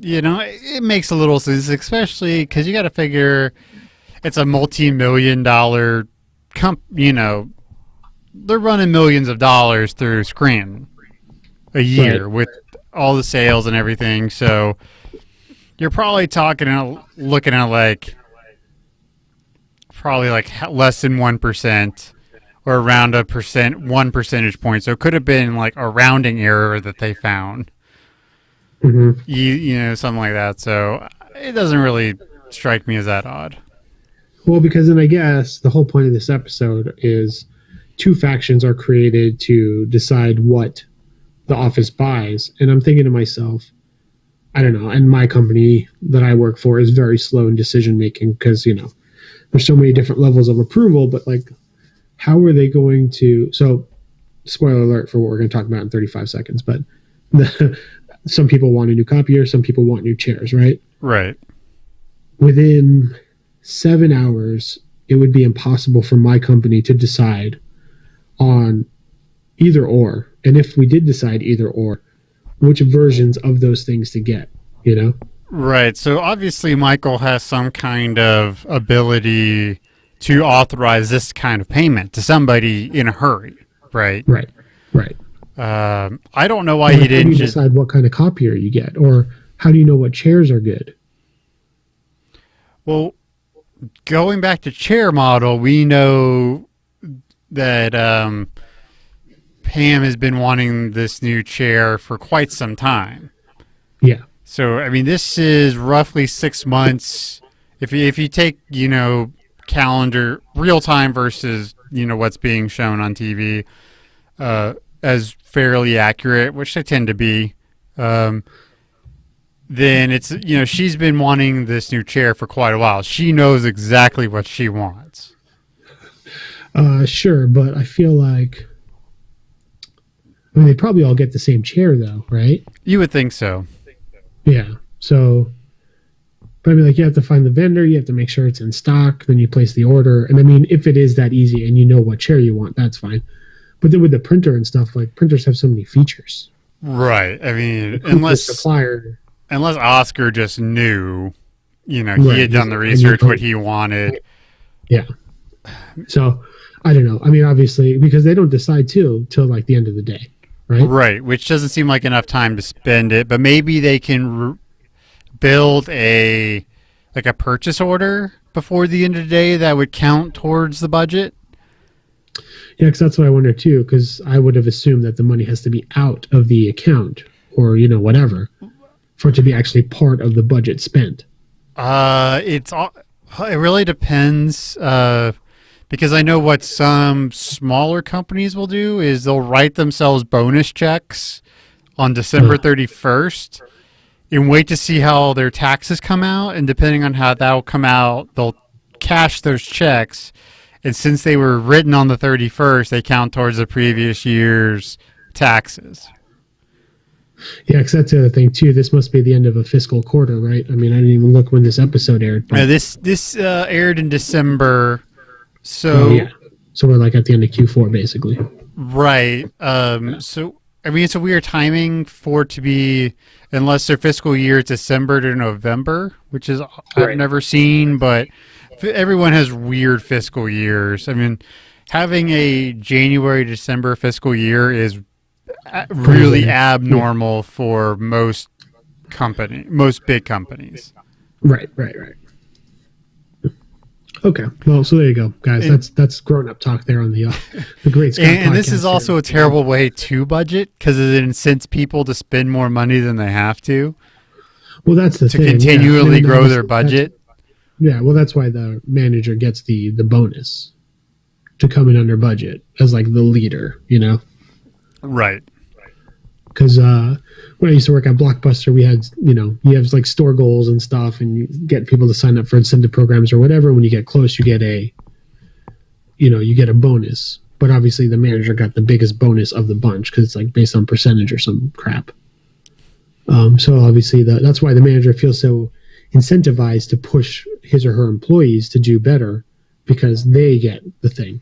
you know, it makes a little sense, especially because you got to figure it's a multi-million-dollar you know, they're running millions of dollars through Scranton a year with all the sales and everything. So you're probably looking at like probably like less than 1% or around 1 percentage point. So it could have been like a rounding error that they found. Mm-hmm. You know, something like that. So it doesn't really strike me as that odd. Well, because then I guess the whole point of this episode is two factions are created to decide what the office buys. And I'm thinking to myself, I don't know, and my company that I work for is very slow in decision making because, you know, there's so many different levels of approval, but like, how are they going to, so spoiler alert for what we're going to talk about in 35 seconds, but some people want a new copier, some people want new chairs, right? Right. Within 7 hours, it would be impossible for my company to decide on either or. And if we did decide either or, which versions of those things to get, you know? Right. So obviously Michael has some kind of ability to authorize this kind of payment to somebody in a hurry, right? Right. I don't know why Or he how do didn't you just... decide what kind of copier you get? Or how do you know what chairs are good? Well, going back to chair model, we know that Pam has been wanting this new chair for quite some time. Yeah. So, I mean, this is roughly 6 months. If you take, you know, calendar, real time versus, you know, what's being shown on TV as fairly accurate, which they tend to be, then it's, you know, she's been wanting this new chair for quite a while. She knows exactly what she wants. Sure, but I feel like, I mean, they probably all get the same chair though, right? You would think so. Yeah. So, but I mean, like, you have to find the vendor, you have to make sure it's in stock, then you place the order. And I mean, if it is that easy and you know what chair you want, that's fine. But then with the printer and stuff, like, printers have so many features. Right. I mean, The unless supplier. unless Oscar just knew, you know, Right, he had done the research, what he wanted. Yeah. So, I don't know. I mean, obviously, because they don't decide till like the end of the day, right? Right, which doesn't seem like enough time to spend it, but maybe they can build a purchase order before the end of the day that would count towards the budget. Yeah, because that's what I wonder too, because I would have assumed that the money has to be out of the account or, you know, whatever for it to be actually part of the budget spent. It really depends, because I know what some smaller companies will do is they'll write themselves bonus checks on December 31st and wait to see how their taxes come out, and depending on how that will come out, they'll cash those checks. And since they were written on the 31st, they count towards the previous year's taxes. Yeah, because that's the other thing too. This must be the end of a fiscal quarter, right? I mean, I didn't even look when this episode aired. This aired in December, so yeah. So we're like at the end of Q4, basically. right. So I mean, it's a weird timing for it to be, unless their fiscal year is December to November, which is I've never seen, but everyone has weird fiscal years. I mean, having a January to December fiscal year is really abnormal for most big companies. Right. Okay, well, so there you go, guys. That's grown-up talk there on the Great Scott and this is podcast also here. a terrible way to budget because it incents people to spend more money than they have to Well, that's the thing. continually I mean, grow their that's- budget. Yeah, well, that's why the manager gets the bonus to come in under budget as like the leader, you know? Right. Because when I used to work at Blockbuster, we had, you know, you have like store goals and stuff, and you get people to sign up for incentive programs or whatever. When you get close, you get a bonus. But obviously, the manager got the biggest bonus of the bunch because it's like based on percentage or some crap. So obviously, that's why the manager feels so incentivized to push his or her employees to do better because they get the thing.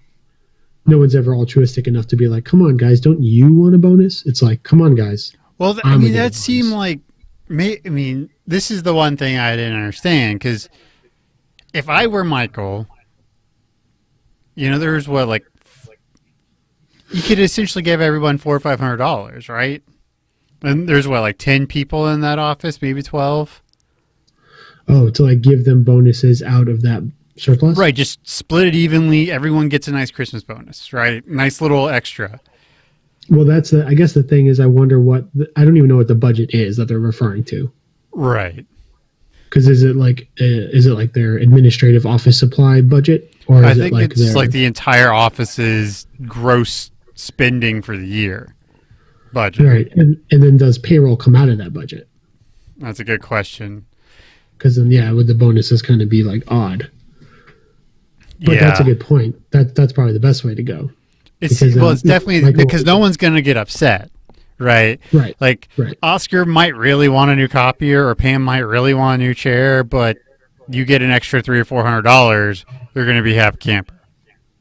No one's ever altruistic enough to be like, come on, guys, don't you want a bonus? It's like, come on, guys. Well, I mean, that seemed like, this is the one thing I didn't understand, because if I were Michael, you know, there's you could essentially give everyone $400 or $500, right? And there's 10 people in that office, maybe 12. Oh, to like give them bonuses out of that surplus. Right, just split it evenly. Everyone gets a nice Christmas bonus, right? Nice little extra. Well, I guess the thing is, I wonder I don't even know what the budget is that they're referring to. Right. Because is it like their administrative office supply budget, or I is think it like it's like the entire office's gross spending for the year budget. right? And then does payroll come out of that budget? That's a good question. Because then, would the bonuses kind of be like odd? But yeah, that's a good point. That's probably the best way to go. It's Because, it's definitely Michael- because no one's going to get upset, right? Right. Like Right. Oscar might really want a new copier, or Pam might really want a new chair, but you get an extra $300 or $400, they're going to be happy camper.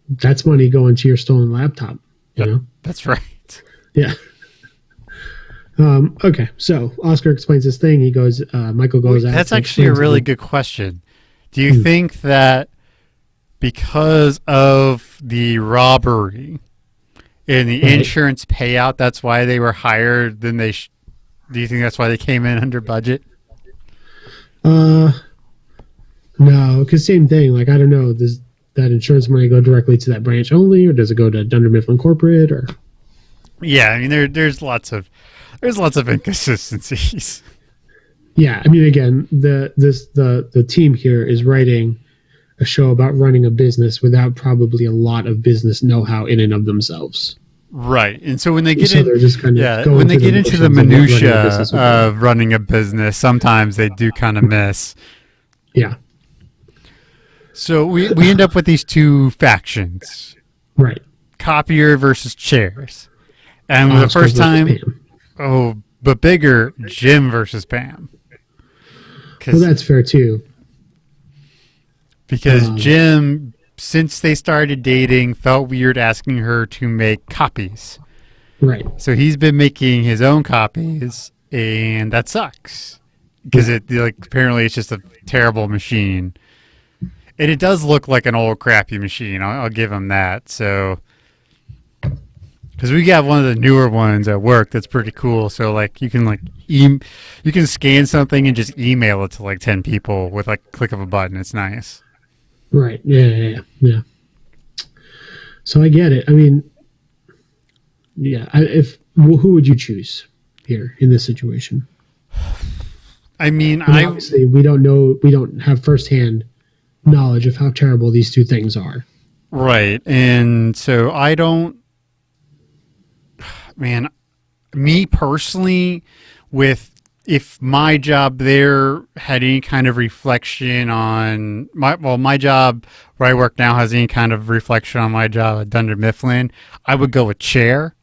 That's money going to your stolen laptop. You know. That's right. Yeah. Okay. So Oscar explains this thing. He goes. Michael goes out. That's and actually a explains really it. good question. Do you think that because of the robbery and the Right. insurance payout, that's why they were higher than they? Do you think that's why they came in under budget? No, because same thing. Like, I don't know. Does that insurance money go directly to that branch only, or does it go to Dunder Mifflin Corporate? Or Yeah, I mean there's lots of inconsistencies. yeah, I mean, again, the team here is writing a show about running a business without probably a lot of business know-how in and of themselves. Right, and so when they get So they're just kind of going when they through get into the motions of what running a minutia business would be. of running a business, sometimes they do kind of miss. Yeah, So we end up with these two factions: right. copier versus chairs. And the Oscar first versus time, Pam. but bigger, Jim versus Pam. Well, that's fair too. Because Jim, since they started dating, felt weird asking her to make copies. Right. So he's been making his own copies, and that sucks. Because apparently it's just a terrible machine. And it does look like an old crappy machine. I'll give him that. So, because we got one of the newer ones at work that's pretty cool. So you can you can scan something and just email it to 10 people with click of a button. It's nice. Right. Yeah. So I get it. I mean, yeah. Who would you choose here in this situation? I mean, Obviously we don't know. We don't have firsthand knowledge of how terrible these two things are. right, and so I don't. Man, me personally, if my job there had any kind of reflection on my job where I work now has any kind of reflection on my job at Dunder Mifflin, I would go with chair.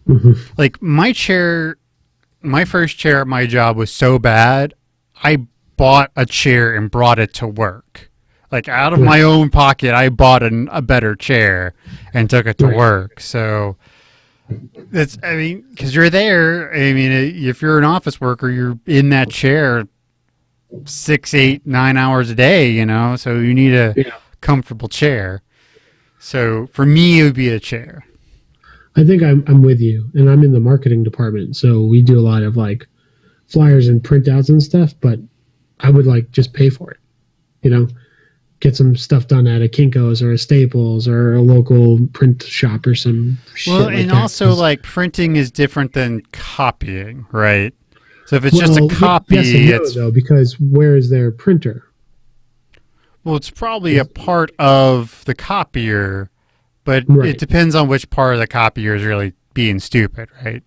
Mm-hmm. Like my first chair at my job was so bad, I bought a chair and brought it to work. Out of my own pocket, I bought a better chair and took it to work. So because you're there. I mean, if you're an office worker, you're in that chair 6, 8, 9 hours a day, so you need a comfortable chair. So for me, it would be a chair. I think I'm with you, and I'm in the marketing department, so we do a lot of flyers and printouts and stuff. But I would just pay for it, get some stuff done at a Kinko's or a Staples or a local print shop or some shit. Well, like and that. also printing is different than copying, right? So if it's just a Well, copy, yes and no, it's though, because where is their printer? well, it's probably a part of the copier, but Right. it depends on which part of the copier is really being stupid, right?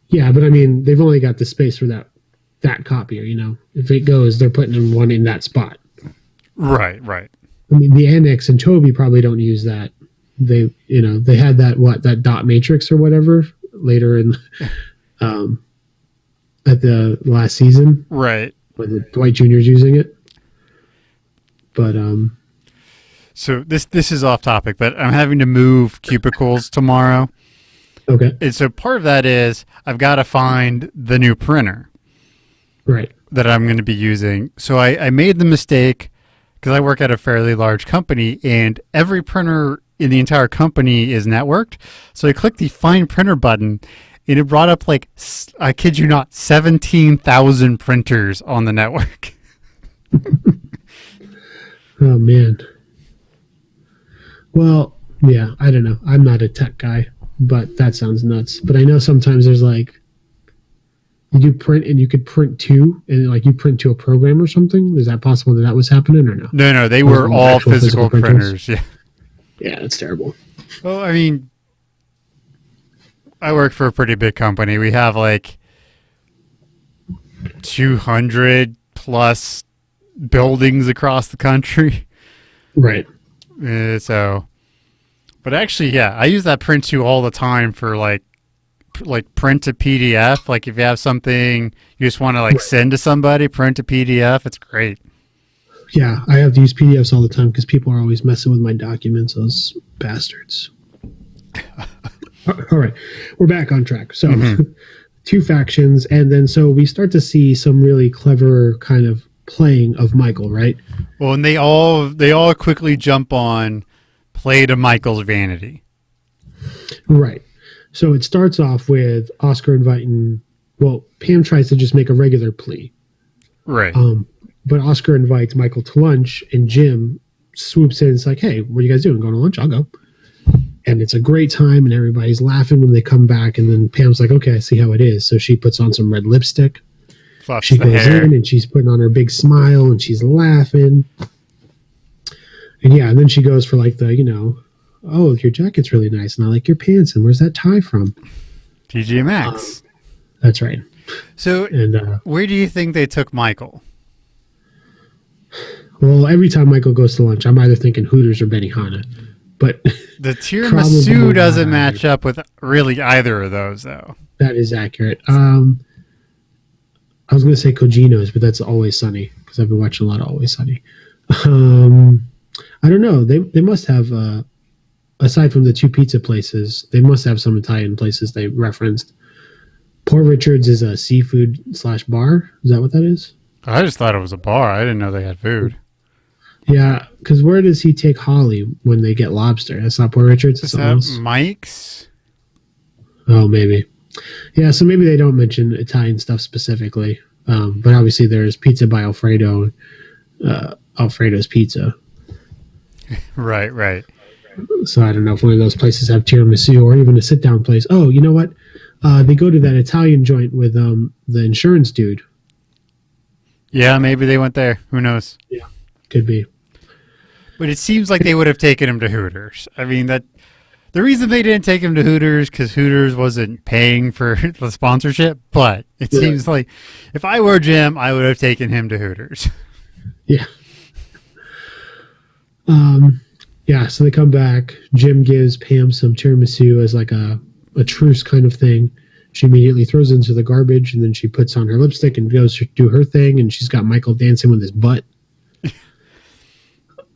Yeah, but I mean, they've only got the space for that copier. If it goes, they're putting in one in that spot. Right. I mean, the Annex and Toby probably don't use that. They had that dot matrix or whatever later in, at the last season Right. when Dwight Jr.'s using it. But So this is off topic, but I'm having to move cubicles tomorrow. okay, And so part of that is I've got to find the new printer right, that I'm going to be using. So I made the mistake because I work at a fairly large company and every printer in the entire company is networked. So I clicked the find printer button and it brought up like, I kid you not, 17,000 printers on the network. Oh man. Well, yeah, I don't know. I'm not a tech guy, but that sounds nuts. But I know sometimes there's like, you do print and you could print two, and like you print to a program or something. Is that possible that was happening or no? No, they were all actual physical printers. Yeah. Yeah, that's terrible. Well, I mean, I work for a pretty big company. We have like 200 plus buildings across the country. Right. So, but actually, yeah, I use that print to all the time for like print to PDF. Like if you have something you just want to like send to somebody, print to PDF. It's great. Yeah, I have to use PDFs all the time because people are always messing with my documents, those bastards. All right, we're back on track. So, two factions, and then so we start to see some really clever kind of playing of Michael, right? Well, and they all quickly jump on play to Michael's vanity. Right. So it starts off with Oscar inviting. Well, Pam tries to just make a regular plea. Right. But Oscar invites Michael to lunch, and Jim swoops in. It's like, hey, what are you guys doing? Going to lunch? I'll go. And it's a great time, and everybody's laughing when they come back. And then Pam's like, okay, I see how it is. So she puts on some red lipstick. Fluffs She the goes hair. in, and she's putting on her big smile, and she's laughing. And yeah, and then she goes for like the, oh, your jacket's really nice, and I like your pants, and where's that tie from? TJ Maxx. That's right. So, And where do you think they took Michael? well, every time Michael goes to lunch, I'm either thinking Hooters or Benihana. But The tiramisu Probably doesn't not. match up with really either of those, though. that is accurate. I was going to say Cogino's, but that's Always Sunny because I've been watching a lot of Always Sunny. I don't know. They must have, aside from the two pizza places, they must have some Italian places they referenced. Poor Richard's is a seafood / bar. Is that what that is? I just thought it was a bar. I didn't know they had food. Yeah, because where does he take Holly when they get lobster? That's not Poor Richard's. Is It's something that else. Mike's? Oh, maybe. Yeah, so maybe they don't mention Italian stuff specifically. But obviously there's Pizza by Alfredo, Alfredo's Pizza. Right. So I don't know if one of those places have tiramisu or even a sit-down place. Oh, you know what? They go to that Italian joint with the insurance dude. Yeah, maybe they went there. Who knows? Could be. But it seems like they would have taken him to Hooters. I mean, the reason they didn't take him to Hooters because Hooters wasn't paying for the sponsorship. But it seems like if I were Jim, I would have taken him to Hooters. Yeah. Yeah, so they come back. Jim gives Pam some tiramisu as like a truce kind of thing. She immediately throws it into the garbage, and then she puts on her lipstick and goes to do her thing, and she's got Michael dancing with his butt.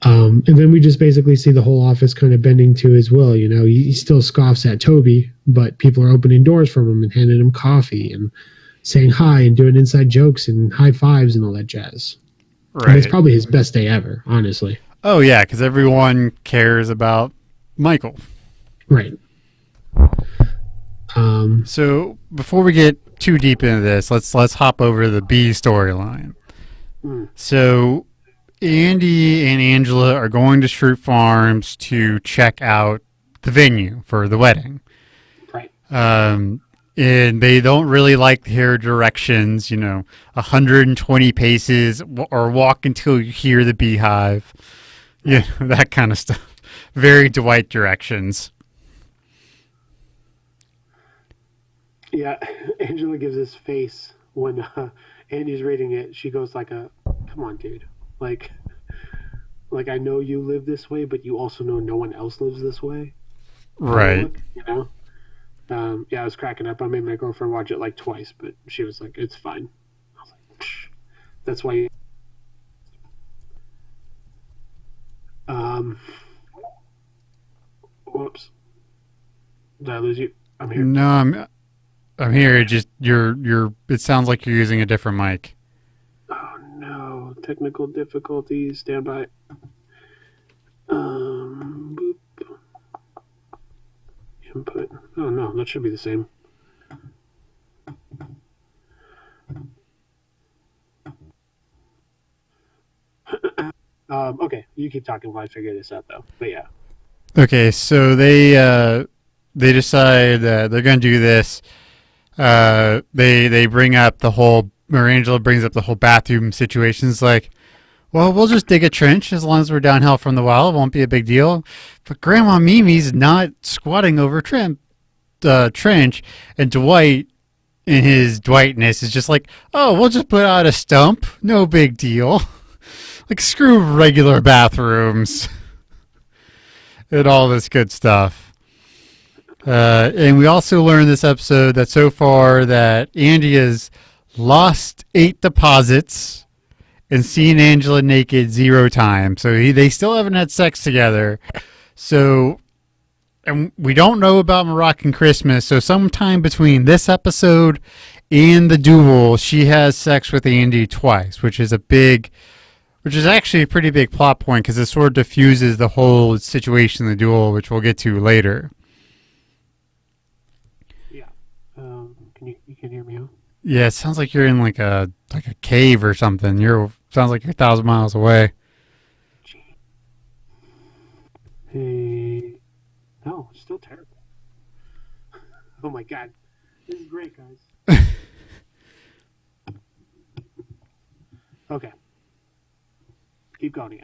And then we just basically see the whole office kind of bending to his will. He still scoffs at Toby, but people are opening doors for him and handing him coffee and saying hi and doing inside jokes and high fives and all that jazz. Right. And it's probably his best day ever, honestly. Oh, yeah, because everyone cares about Michael. Right. So before we get too deep into this, let's hop over the B storyline. So Andy and Angela are going to Shroot Farms to check out the venue for the wedding. Right. And they don't really like their directions, 120 paces or walk until you hear the beehive. Yeah, that kind of stuff. Very Dwight directions. Yeah, Angela gives this face when Andy's reading it. She goes like come on, dude. Like I know you live this way, but you also know no one else lives this way. Right. Yeah, I was cracking up. I made my girlfriend watch it like twice, but she was like, it's fine. I was like, psh. That's why you... Whoops. Did I lose you? I'm here. No, I'm here. It just it sounds like you're using a different mic. Oh no, technical difficulties. Stand by. Boop. Input. Oh no, that should be the same. Okay, you keep talking while I figure this out, though. But yeah. Okay, so they decide that they're going to do this. They bring up the whole, or Angela brings up the whole bathroom situation. It's like, well, we'll just dig a trench as long as we're downhill from the well. It won't be a big deal. But Grandma Mimi's not squatting over trench, and Dwight, in his Dwightness, is just like, oh, we'll just put out a stump. No big deal. Like, screw regular bathrooms and all this good stuff. And we also learned this episode that so far that Andy has lost 8 deposits and seen Angela naked 0 times. So they still haven't had sex together. So, and we don't know about Moroccan Christmas. So sometime between this episode and the duel, she has sex with Andy twice, which is actually a pretty big plot point because it sort of diffuses the whole situation in the duel, which we'll get to later. Yeah. You can hear me? Huh? Yeah, it sounds like you're in like a cave or something. Sounds like you're 1,000 miles away. Hey. No, it's still terrible. Oh my god. This is great, guys. Okay. Keep going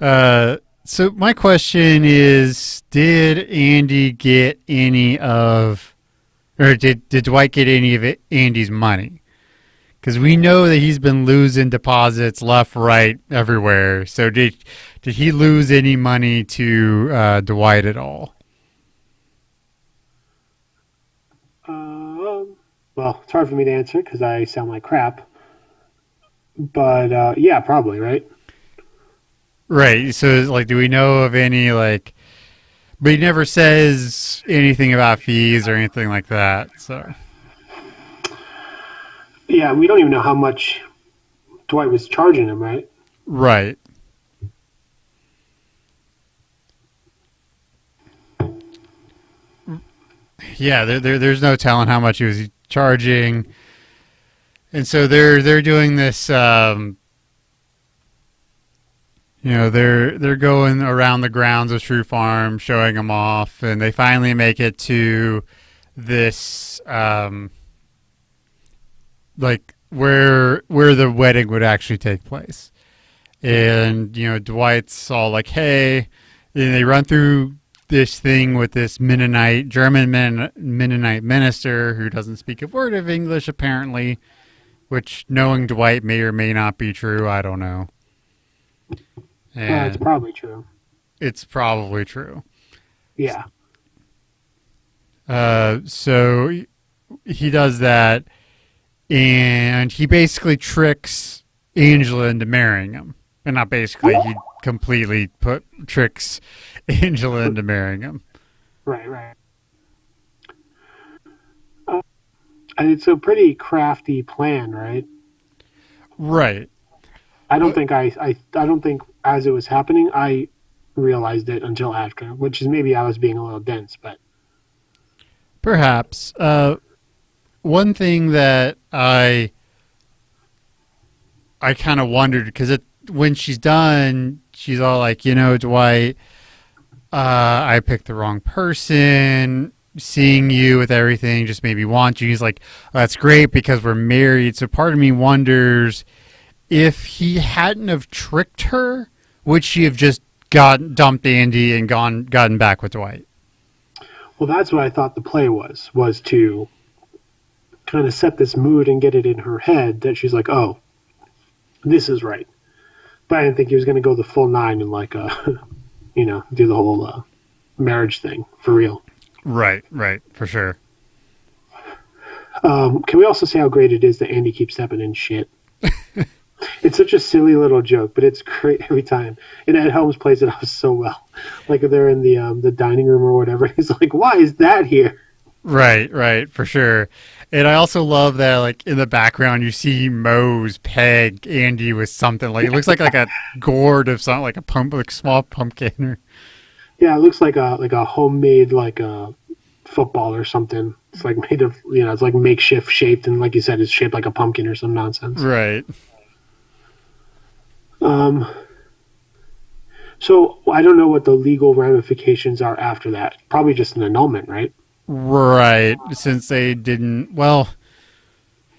again. So my question is, did Andy get any of, or did Dwight get any of Andy's money? Because we know that he's been losing deposits left, right, everywhere. So did he lose any money to Dwight at all? Well, it's hard for me to answer because I sound like crap. But yeah, probably, right? Right. So, like, do we know of any, like, but he never says anything about fees or anything like that. So, yeah, we don't even know how much Dwight was charging him, right? Right. Yeah, there's no telling how much he was charging, and so they're doing this. They're going around the grounds of Shrew Farm, showing them off, and they finally make it to this, like where the wedding would actually take place. And Dwight's all like, "Hey," and they run through this thing with this German Mennonite minister who doesn't speak a word of English apparently, which, knowing Dwight, may or may not be true. I don't know. And it's probably true. It's probably true. Yeah. So he does that, and he basically tricks Angela into marrying him. And not basically, he completely tricks Angela into marrying him. Right. And it's a pretty crafty plan, right? Right. I don't think as it was happening I realized it until after, which is maybe I was being a little dense, but perhaps. One thing that I kind of wondered, because when she's done, she's all like, Dwight, I picked the wrong person. Seeing you with everything just made me want you. He's like, oh, that's great because we're married. So part of me wonders, if he hadn't have tricked her, would she have just dumped Andy and gotten back with Dwight? Well, that's what I thought the play was to kind of set this mood and get it in her head that she's like, oh, this is right. But I didn't think he was going to go the full 9 and like, do the whole marriage thing for real. Right, for sure. Can we also say how great it is that Andy keeps stepping in shit? It's such a silly little joke, but it's great every time. And Ed Helms plays it off so well. Like if they're in the dining room or whatever, he's like, why is that here? Right, for sure. And I also love that, like, in the background, you see Mose peg Andy with something. Like, it looks like a gourd of something, like small pumpkin. Yeah, it looks like a homemade, like a football or something. It's like made of, it's like makeshift shaped, and like you said, it's shaped like a pumpkin or some nonsense. Right. So I don't know what the legal ramifications are after that. Probably just an annulment, right? Right, since they didn't. Well,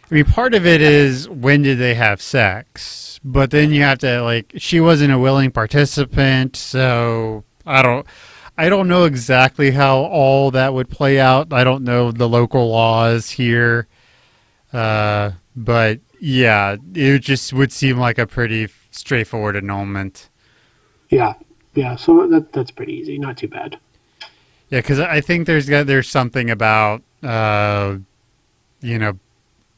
I mean, part of it is when did they have sex, but then you have to like she wasn't a willing participant, so I don't know exactly how all that would play out. I don't know the local laws here, but yeah, it just would seem like a pretty straightforward annulment. Yeah. So that's pretty easy. Not too bad. Yeah, because I think there's something about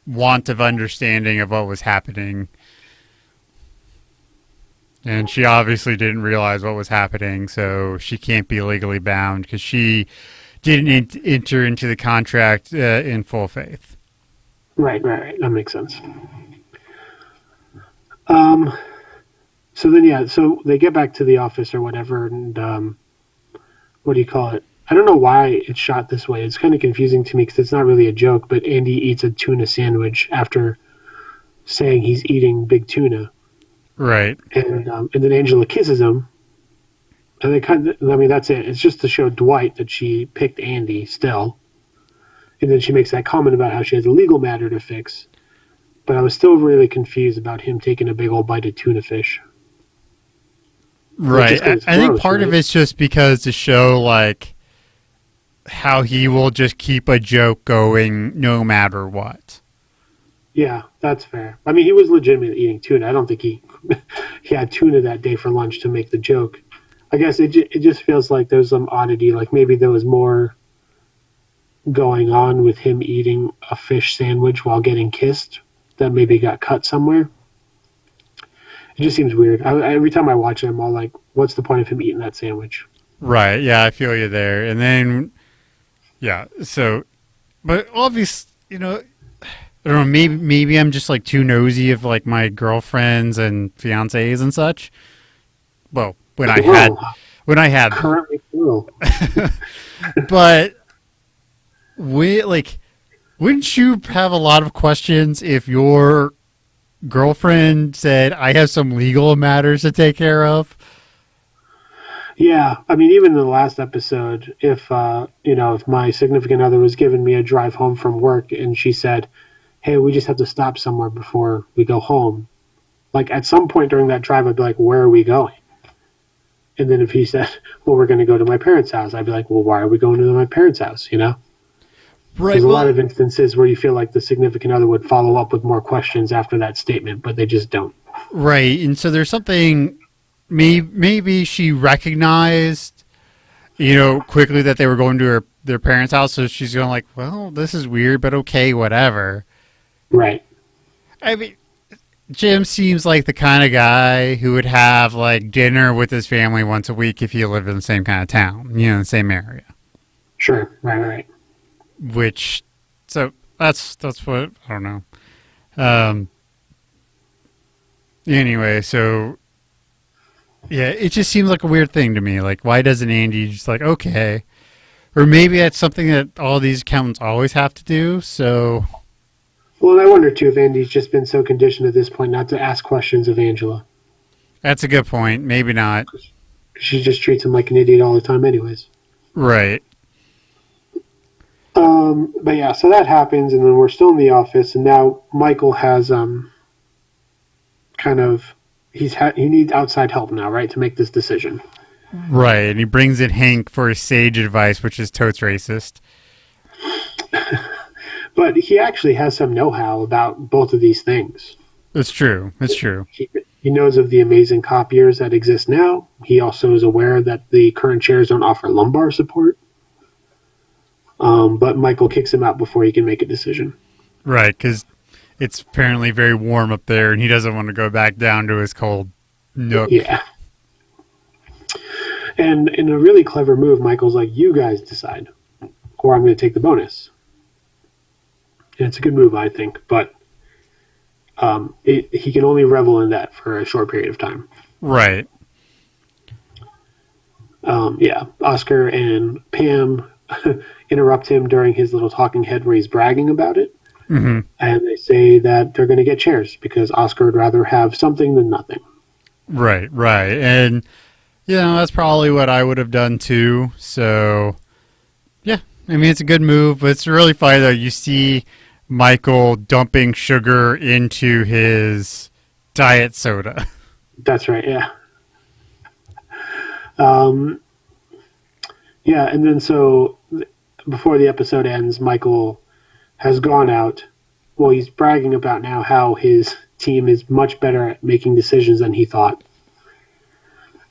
want of understanding of what was happening, and she obviously didn't realize what was happening, so she can't be legally bound because she didn't enter into the contract in full faith. Right. That makes sense. So then, so they get back to the office or whatever, and what do you call it? I don't know why it's shot this way. It's kind of confusing to me because it's not really a joke, but Andy eats a tuna sandwich after saying he's eating big tuna. Right. And then Angela kisses him. And that's it. It's just to show Dwight that she picked Andy still. And then she makes that comment about how she has a legal matter to fix. But I was still really confused about him taking a big old bite of tuna fish. Right. I think part of it's just because to show, like, how he will just keep a joke going no matter what. Yeah, that's fair. I mean, he was legitimately eating tuna. I don't think he had tuna that day for lunch to make the joke. I guess it just feels like there's some oddity. Like maybe there was more going on with him eating a fish sandwich while getting kissed that maybe got cut somewhere. It just seems weird. Every time I watch it, I'm all like, what's the point of him eating that sandwich? Right. Yeah, I feel you there. And then, yeah. So, but obviously, I don't know. Maybe I'm just like too nosy of like my girlfriends and fiancés and such. Well, when I had currently cool. But wouldn't you have a lot of questions if your girlfriend said, "I have some legal matters to take care of"? Yeah, I mean, even in the last episode, if my significant other was giving me a drive home from work and she said, "Hey, we just have to stop somewhere before we go home," like at some point during that drive, I'd be like, "Where are we going?" And then if he said, "Well, we're going to go to my parents' house," I'd be like, "Well, why are we going to my parents' house?" Right. There's a lot of instances where you feel like the significant other would follow up with more questions after that statement, but they just don't. Right, and so there's something. Maybe she recognized, quickly that they were going to their parents' house, so she's going like, "Well, this is weird, but okay, whatever." Right. I mean, Jim seems like the kind of guy who would have like dinner with his family once a week if he lived in the same kind of town, the same area. Sure. Right. So that's what I don't know. Anyway, so yeah, it just seems like a weird thing to me. Like, why doesn't Andy just like, okay, or maybe that's something that all these accountants always have to do. So. Well, I wonder, too, if Andy's just been so conditioned at this point not to ask questions of Angela. That's a good point. Maybe not. She just treats him like an idiot all the time anyways. Right. But yeah, so that happens, and then we're still in the office, and now Michael has he needs outside help now, right, to make this decision. Right, and he brings in Hank for his sage advice, which is totes racist. But he actually has some know-how about both of these things. It's true. He knows of the amazing copiers that exist now. He also is aware that the current chairs don't offer lumbar support. But Michael kicks him out before he can make a decision. Right, because it's apparently very warm up there, and he doesn't want to go back down to his cold nook. Yeah. And in a really clever move, Michael's like, "You guys decide, or I'm going to take the bonus." And it's a good move, I think, but he can only revel in that for a short period of time. Right. Yeah, Oscar and Pam interrupt him during his little talking head where he's bragging about it. Mm-hmm. And they say that they're going to get chairs because Oscar would rather have something than nothing. Right. And Yeah, that's probably what I would have done too. So, yeah, I mean, it's a good move, but it's really funny though. You see Michael dumping sugar into his diet soda. That's right. Yeah. Yeah, and then so before the episode ends, Michael has gone out. Well, he's bragging about now how his team is much better at making decisions than he thought.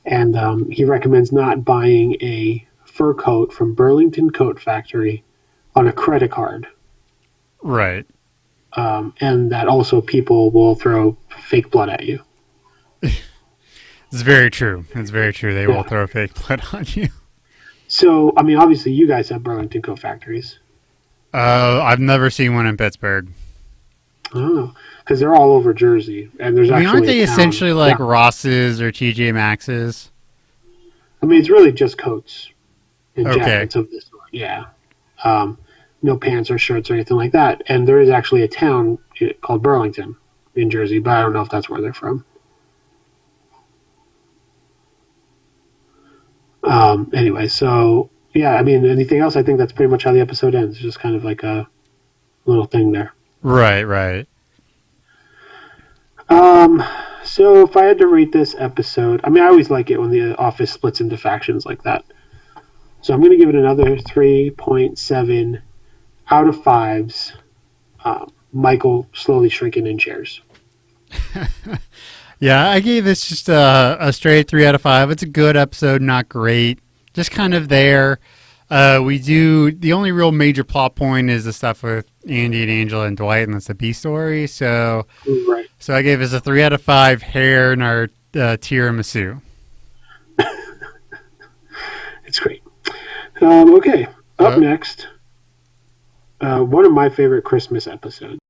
And he recommends not buying a fur coat from Burlington Coat Factory on a credit card. Right. And that also people will throw fake blood at you. It's very true. It's very true. They will throw fake blood on you. So, I mean, obviously you guys have Burlington Coat Factories. I've never seen one in Pittsburgh. Oh, because they're all over Jersey, and there's I mean, actually aren't they a town- essentially like Yeah. Ross's or TJ Maxx's? I mean, it's really just coats and Okay. jackets of this sort. Yeah. No pants or shirts or anything like that. And there is actually a town called Burlington in Jersey, but I don't know if that's where they're from. Anyway, so yeah, I mean, anything else? I think that's pretty much how the episode ends. It's just kind of like a little thing there. Right, right. So if I had to rate this episode, I mean, I always like it when the Office splits into factions like that. So I'm going to give it another 3.7 out of 5s. Michael slowly shrinking in chairs. Yeah, I gave this just a straight 3 out of 5. It's a good episode, not great. Just kind of there. The only real major plot point is the stuff with Andy and Angela and Dwight, and that's the B story. So, Right. so I gave this a 3 out of 5 hair in our tiramisu. It's great. Okay, up next, one of my favorite Christmas episodes.